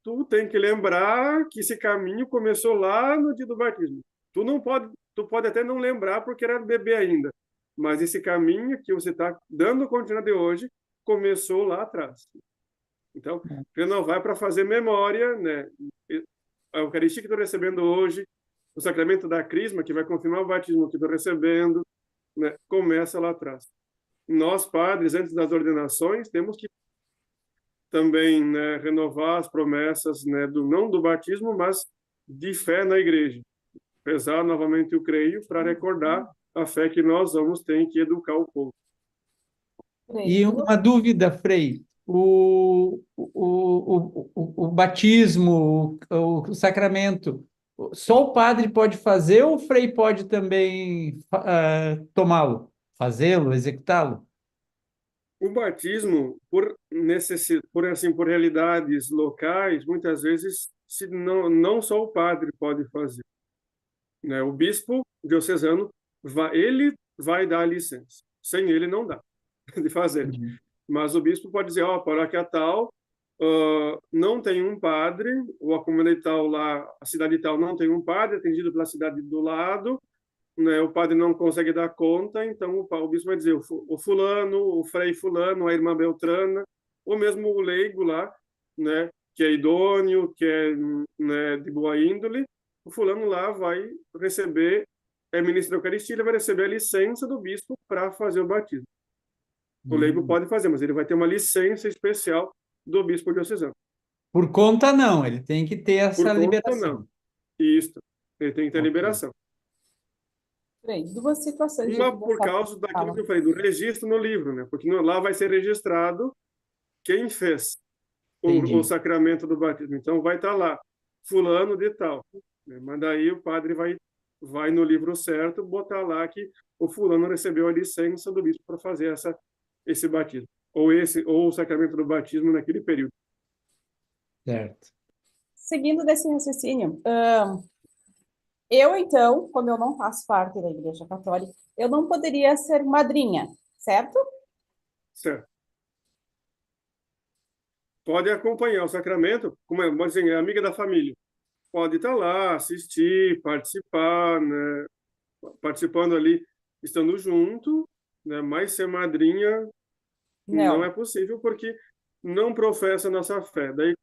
tu tem que lembrar que esse caminho começou lá no dia do batismo. Tu pode até não lembrar porque era bebê ainda, mas esse caminho que você está dando continuidade hoje começou lá atrás. Então, renovar para fazer memória, né? A Eucaristia que estou recebendo hoje, o sacramento da Crisma, que vai confirmar o batismo que estou recebendo, né? Começa lá atrás. Nós, padres, antes das ordenações, temos que também, né, renovar as promessas, né, não do batismo, mas de fé na igreja. Rezar novamente o creio para recordar a fé que nós vamos ter que educar o povo. E uma dúvida, Frei, o batismo, o sacramento, só o padre pode fazer ou o Frei pode também tomá-lo, fazê-lo, executá-lo? O batismo, por realidades locais, muitas vezes não só o padre pode fazer, né? O bispo diocesano ele vai dar a licença. Sem ele não dá de fazer. Entendi. Mas o bispo pode dizer, ó, paróquia tal, não tem um padre, ou a comunidade tal lá, a cidade tal não tem um padre, atendido pela cidade do lado, né, o padre não consegue dar conta, então o bispo vai dizer, o fulano, o frei fulano, a irmã Beltrana, ou mesmo o leigo lá, né, que é idôneo, que é, né, de boa índole, o fulano lá vai receber, é ministro da Eucaristia, ele vai receber a licença do bispo para fazer o batismo. O leigo pode fazer, mas ele vai ter uma licença especial do bispo diocesano. Por conta não, ele tem que ter essa Por conta, liberação. não. Isso, ele tem que ter liberação. Bem, duas situações. Uma por causa daquilo que eu falei, do registro no livro, né? Porque lá vai ser registrado quem fez o sacramento do batismo. Então, vai estar lá, fulano de tal. Né? Mas daí o padre vai no livro certo botar lá que o fulano recebeu a licença do bispo para fazer esse batismo. Ou o sacramento do batismo naquele período. Certo. Seguindo desse raciocínio, eu, então, como eu não faço parte da Igreja Católica, eu não poderia ser madrinha, certo? Certo. Pode acompanhar o sacramento, como é amiga da família. Pode estar lá, assistir, participar, né? Participando ali, estando junto, né? Mas ser madrinha não é possível, porque não professa a nossa fé. Daí,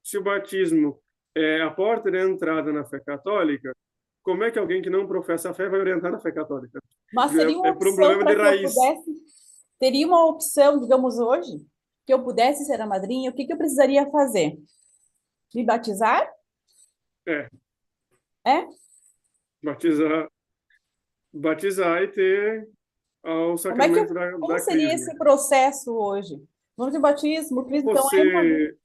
se o batismo é a porta de entrada na fé católica, como é que alguém que não professa a fé vai orientar na fé católica? Mas teria uma opção problema de para que eu raiz. teria uma opção, digamos hoje, que eu pudesse ser a madrinha, o que eu precisaria fazer? Me batizar? É. É? Batizar e ter o sacramento como da seria Crisma. esse processo hoje? Vamos de batismo, Cristo, então é madrinha.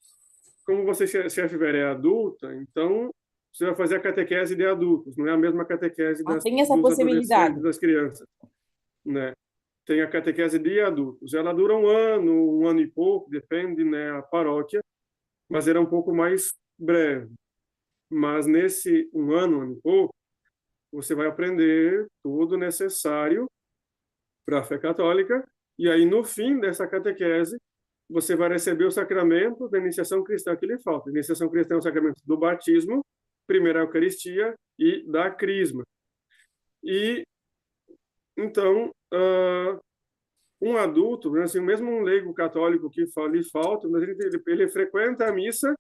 Como você, chefe velha, é adulta, então você vai fazer a catequese de adultos, não é a mesma catequese tem essa dos possibilidade. adolescentes, das crianças, né? Tem a catequese de adultos. Ela dura um ano e pouco, depende, né, a paróquia, mas era um pouco mais breve. Mas nesse um ano e pouco, você vai aprender tudo necessário para a fé católica, e aí no fim dessa catequese, você vai receber o sacramento da iniciação cristã que lhe falta. A iniciação cristã é o sacramento do batismo, primeira Eucaristia e da Crisma. E, então, um adulto, assim, mesmo um leigo católico que lhe falta, mas ele frequenta a missa,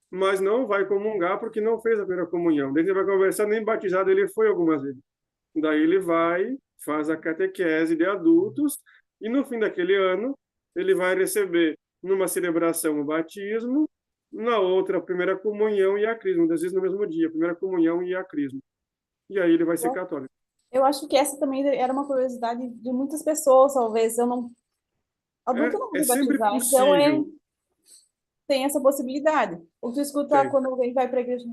mas não vai comungar porque não fez a primeira comunhão. Daí ele vai conversar, nem batizado ele foi algumas vezes. Daí ele faz a catequese de adultos, e no fim daquele ano, ele vai receber numa celebração o batismo, na outra a primeira comunhão e a crisma, às vezes no mesmo dia, a primeira comunhão e a crisma. E aí ele vai ser católico. Eu acho que essa também era uma curiosidade de muitas pessoas, talvez. Adulto não vai sempre batizar, possível. então tem essa possibilidade. Ou tu escuta quando alguém vai para a igreja,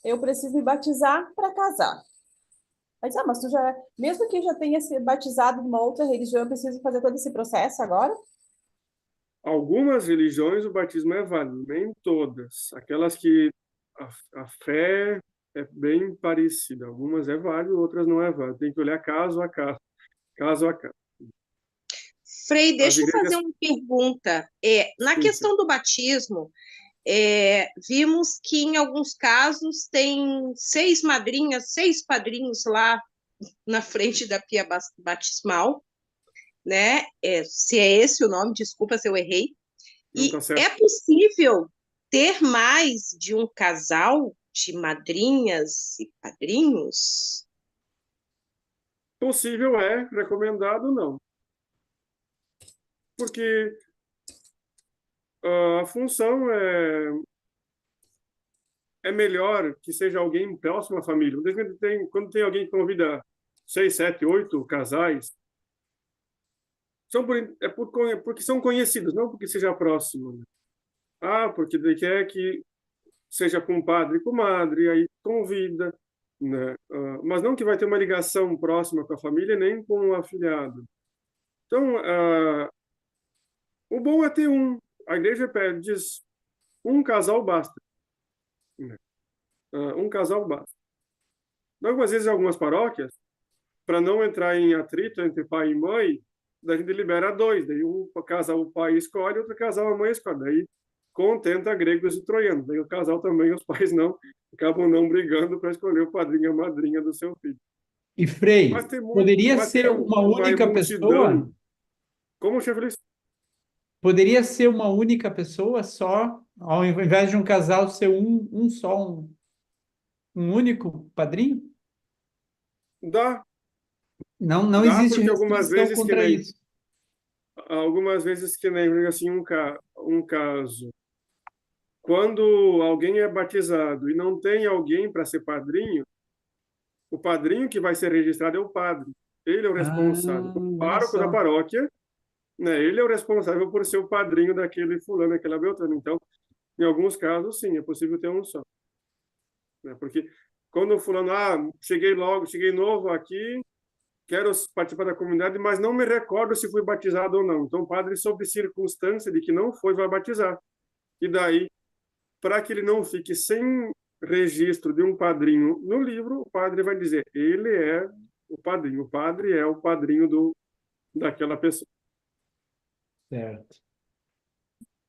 eu preciso me batizar para casar. Aí, mas tu mesmo que já tenha se batizado em uma outra religião, eu preciso fazer todo esse processo agora? Algumas religiões o batismo é válido, nem todas. Aquelas que a fé é bem parecida. Algumas é válido, outras não é válido. Tem que olhar caso a caso. Caso a caso. Frei, deixa eu fazer uma pergunta. Na questão do batismo, vimos que em alguns casos tem 6 madrinhas, 6 padrinhos lá na frente da pia batismal, né? Se é esse o nome, desculpa se eu errei. Não E tá certo. é possível ter mais de um casal de madrinhas e padrinhos? Possível é, recomendado não. Porque a função é melhor que seja alguém próximo à família. Quando tem alguém que convida 6, 7, 8 casais, porque são conhecidos, não porque seja próximo, né? Porque daí quer que seja compadre e comadre, aí convida, né? Mas não que vai ter uma ligação próxima com a família, nem com o afilhado. Então, o bom é ter um. A igreja diz, um casal basta, né? Um casal basta. Algumas vezes, em algumas paróquias, para não entrar em atrito entre pai e mãe, daí a gente libera 2. Daí um casal o pai escolhe, outro casal a mãe escolhe. Daí contenta gregos e troianos. Daí o casal também, os pais não, acabam não brigando para escolher o padrinho e a madrinha do seu filho. E Frei, Mas tem muito, poderia mas tem ser uma uma única pessoa? multidão. Como o chefe disse, Poderia ser uma única pessoa só, ao invés de um casal ser um só, um único padrinho? dá, Não existe porque restrição contra isso. algumas vezes que nem assim um caso, quando alguém é batizado e não tem alguém para ser padrinho, o padrinho que vai ser registrado é o padre. Ele é o responsável. O Olha pároco da só. paróquia, né? Ele é o responsável por ser o padrinho daquele fulano, daquela beltrano. Então, em alguns casos, sim, é possível ter um só, né? Porque quando o fulano, cheguei novo aqui, quero participar da comunidade, mas não me recordo se fui batizado ou não. Então, o padre, sob circunstância de que não foi, vai batizar. E daí, para que ele não fique sem registro de um padrinho no livro, o padre vai dizer, ele é o padrinho, o padre é o padrinho daquela pessoa. Certo.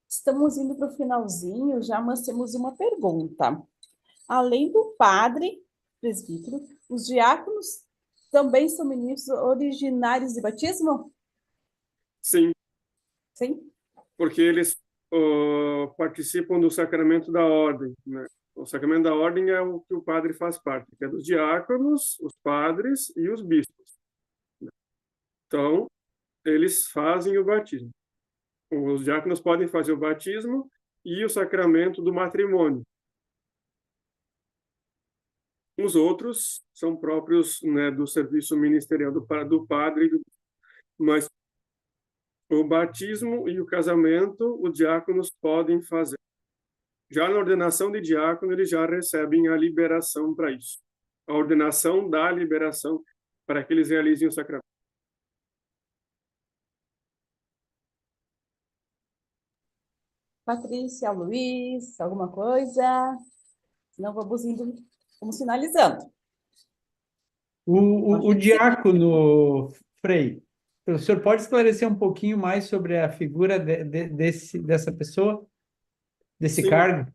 Estamos indo para o finalzinho, já, mas temos uma pergunta. Além do padre, presbítero, os diáconos também são ministros originários de batismo? Sim, Sim? porque eles participam do sacramento da ordem, né? O sacramento da ordem é o que o padre faz parte, que é dos diáconos, os padres e os bispos. Então, eles fazem o batismo. Os diáconos podem fazer o batismo e o sacramento do matrimônio. Os outros são próprios, né, do serviço ministerial do padre, mas o batismo e o casamento, os diáconos podem fazer. Já na ordenação de diácono, eles já recebem a liberação para isso. A ordenação dá a liberação para que eles realizem o sacramento. Patrícia, Luiz, alguma coisa? Senão vamos finalizando. O diácono, Frei, o senhor pode esclarecer um pouquinho mais sobre a figura dessa pessoa, desse Sim. cargo?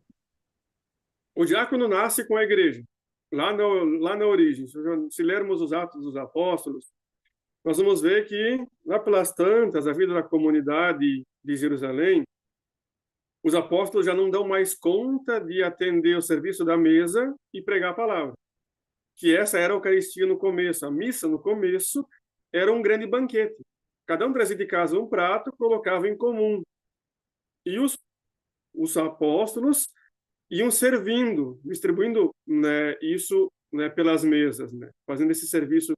O diácono nasce com a igreja, lá na origem. Se lermos os Atos dos Apóstolos, nós vamos ver que, lá pelas tantas, a vida da comunidade de Jerusalém, os apóstolos já não dão mais conta de atender o serviço da mesa e pregar a palavra. Que essa era a Eucaristia no começo. A missa, no começo, era um grande banquete. Cada um trazia de casa um prato, colocava em comum. E os apóstolos iam servindo, distribuindo, né, isso, né, pelas mesas, né, fazendo esse serviço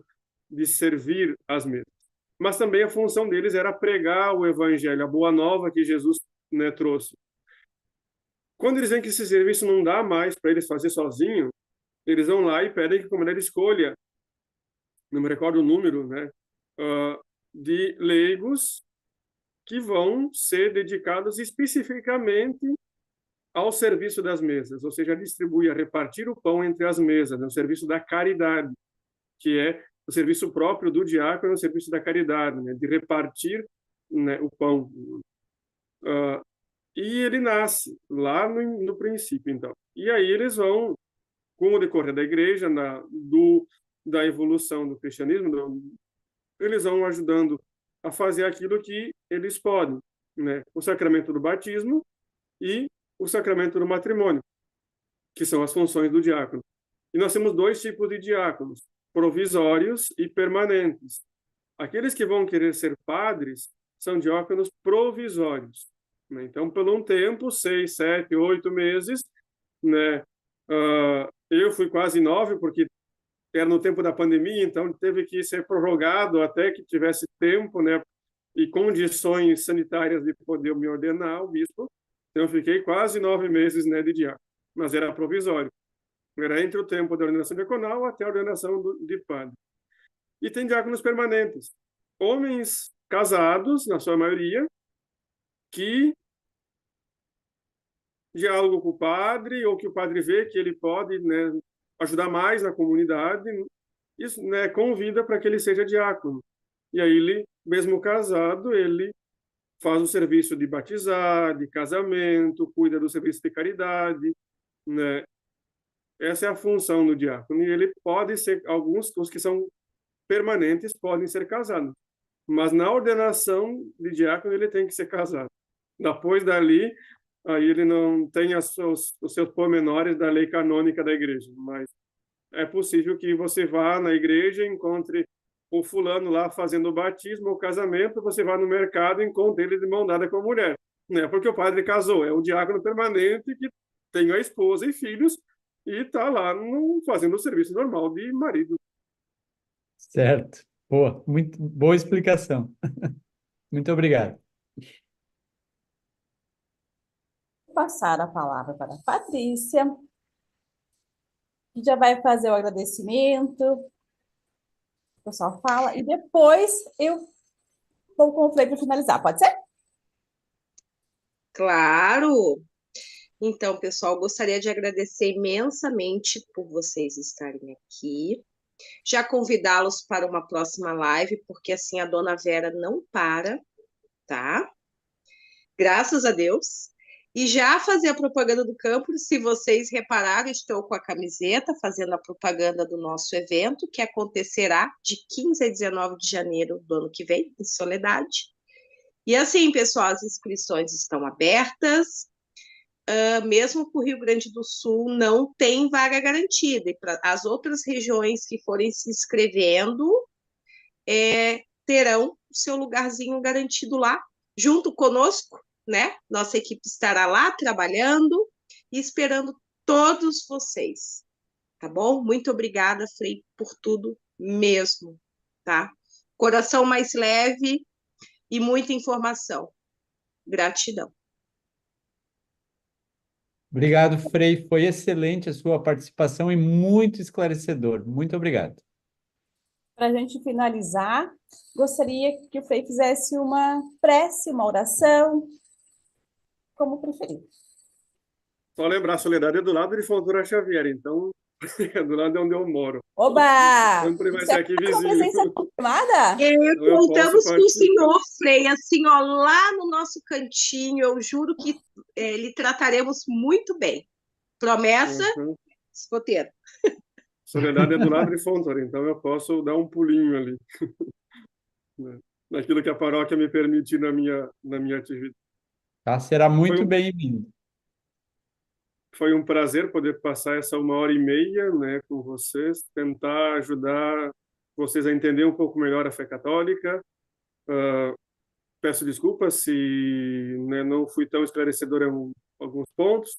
de servir as mesas. Mas também a função deles era pregar o evangelho, a boa nova que Jesus, né, trouxe. Quando eles veem que esse serviço não dá mais para eles fazer sozinho, eles vão lá e pedem que a comunidade escolha, não me recordo o número, né, de leigos que vão ser dedicados especificamente ao serviço das mesas, ou seja, a repartir o pão entre as mesas, né, o serviço da caridade, que é o serviço próprio do diácono, o serviço da caridade, né, de repartir, né, o pão. E ele nasce lá no princípio, então. E aí eles vão, com o decorrer da igreja, da evolução do cristianismo, eles vão ajudando a fazer aquilo que eles podem, né? O sacramento do batismo e o sacramento do matrimônio, que são as funções do diácono. E nós temos dois tipos de diáconos, provisórios e permanentes. Aqueles que vão querer ser padres são diáconos provisórios, né? Então, por um tempo, 6, 7, 8 meses, né? Eu fui quase 9, porque era no tempo da pandemia, então teve que ser prorrogado até que tivesse tempo, né, e condições sanitárias de poder me ordenar o bispo. Então, eu fiquei quase 9 meses, né, de diácono, mas era provisório. Era entre o tempo da ordenação diaconal até a ordenação de padre. E tem diáconos permanentes, homens casados, na sua maioria, que dialogam com o padre, ou que o padre vê que ele pode, né, ajudar mais na comunidade, isso, né, convida para que ele seja diácono. E aí ele, mesmo casado, ele faz o serviço de batizar, de casamento, cuida do serviço de caridade, né? Essa é a função do diácono. E ele pode ser, alguns, os que são permanentes, podem ser casados. Mas na ordenação de diácono, ele tem que ser casado. Depois dali, aí ele não tem os seus pormenores da lei canônica da igreja, mas é possível que você vá na igreja, encontre o fulano lá fazendo o batismo ou casamento, você vá no mercado e encontre ele de mão dada com a mulher, né? Porque o padre casou, é um diácono permanente que tem a esposa e filhos e está lá fazendo o serviço normal de marido. Certo. Boa, muito boa explicação. Muito obrigado. Vou passar a palavra para a Patrícia, que já vai fazer o agradecimento. O pessoal fala, e depois eu vou com o Frei para finalizar, pode ser? Claro! Então, pessoal, gostaria de agradecer imensamente por vocês estarem aqui. Já convidá-los para uma próxima live, porque assim a Dona Vera não para, tá? Graças a Deus. E já fazer a propaganda do campus, se vocês repararam, estou com a camiseta fazendo a propaganda do nosso evento, que acontecerá de 15 a 19 de janeiro do ano que vem, em Soledade. E assim, pessoal, as inscrições estão abertas. Mesmo para o Rio Grande do Sul não tem vaga garantida. E para as outras regiões que forem se inscrevendo, terão o seu lugarzinho garantido lá, junto conosco, né? Nossa equipe estará lá trabalhando e esperando todos vocês, tá bom? Muito obrigada, Frei, por tudo mesmo, tá? Coração mais leve e muita informação. Gratidão. Obrigado, Frei. Foi excelente a sua participação e muito esclarecedor. Muito obrigado. Para a gente finalizar, gostaria que o Frei fizesse uma prece, uma oração, como preferir. Só lembrar, a Soledade é do lado de Fontoura Xavier, então é do lado de onde eu moro. Oba! Sempre vai Isso ser aqui uma vizinho. presença confirmada? Eu Contamos posso com o senhor, Frei, assim, ó, lá no nosso cantinho, eu juro que lhe trataremos muito bem. Promessa, escoteiro. Soledade é do lado de Fontoura, então eu posso dar um pulinho ali. Naquilo que a paróquia me permitir na minha atividade. Tá? Será muito bem-vindo. Foi um prazer poder passar essa 1h30, né, com vocês, tentar ajudar vocês a entender um pouco melhor a fé católica. Peço desculpas se, né, não fui tão esclarecedor em alguns pontos.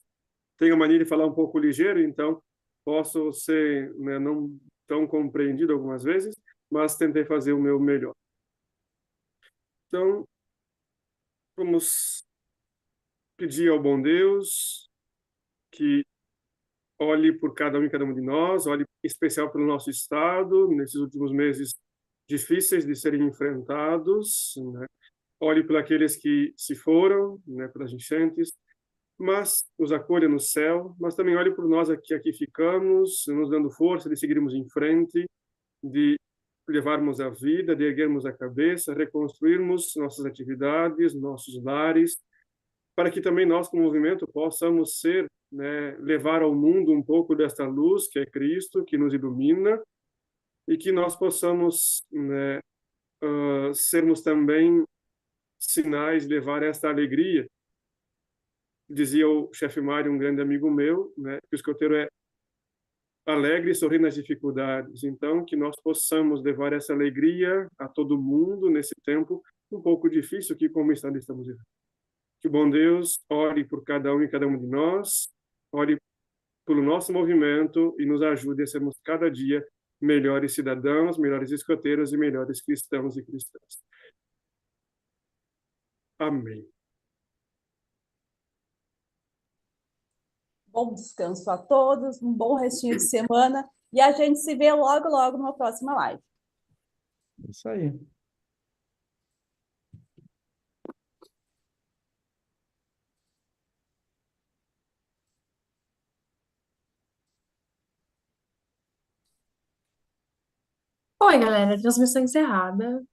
Tenho a mania de falar um pouco ligeiro, então posso ser, né, não tão compreendido algumas vezes, mas tentei fazer o meu melhor. Então, vamos pedir ao bom Deus que olhe por cada um e cada uma de nós, olhe em especial pelo nosso Estado, nesses últimos meses difíceis de serem enfrentados, né? Olhe por aqueles que se foram, né, pelas enchentes, mas nos acolha no céu, mas também olhe por nós aqui ficamos, nos dando força de seguirmos em frente, de levarmos a vida, de erguermos a cabeça, reconstruirmos nossas atividades, nossos lares, para que também nós, como movimento, possamos ser, né, levar ao mundo um pouco desta luz que é Cristo, que nos ilumina, e que nós possamos, né, sermos também sinais, levar esta alegria. Dizia o chefe Mário, um grande amigo meu, né, que o escoteiro é alegre e sorrir nas dificuldades. Então, que nós possamos levar essa alegria a todo mundo nesse tempo um pouco difícil que, como estamos vivendo. Que o bom Deus ore por cada um e cada uma de nós, ore pelo nosso movimento e nos ajude a sermos cada dia melhores cidadãos, melhores escoteiros e melhores cristãos e cristãs. Amém. Bom descanso a todos, um bom restinho de semana e a gente se vê logo, logo numa próxima live. Isso aí. Oi, galera, transmissão encerrada.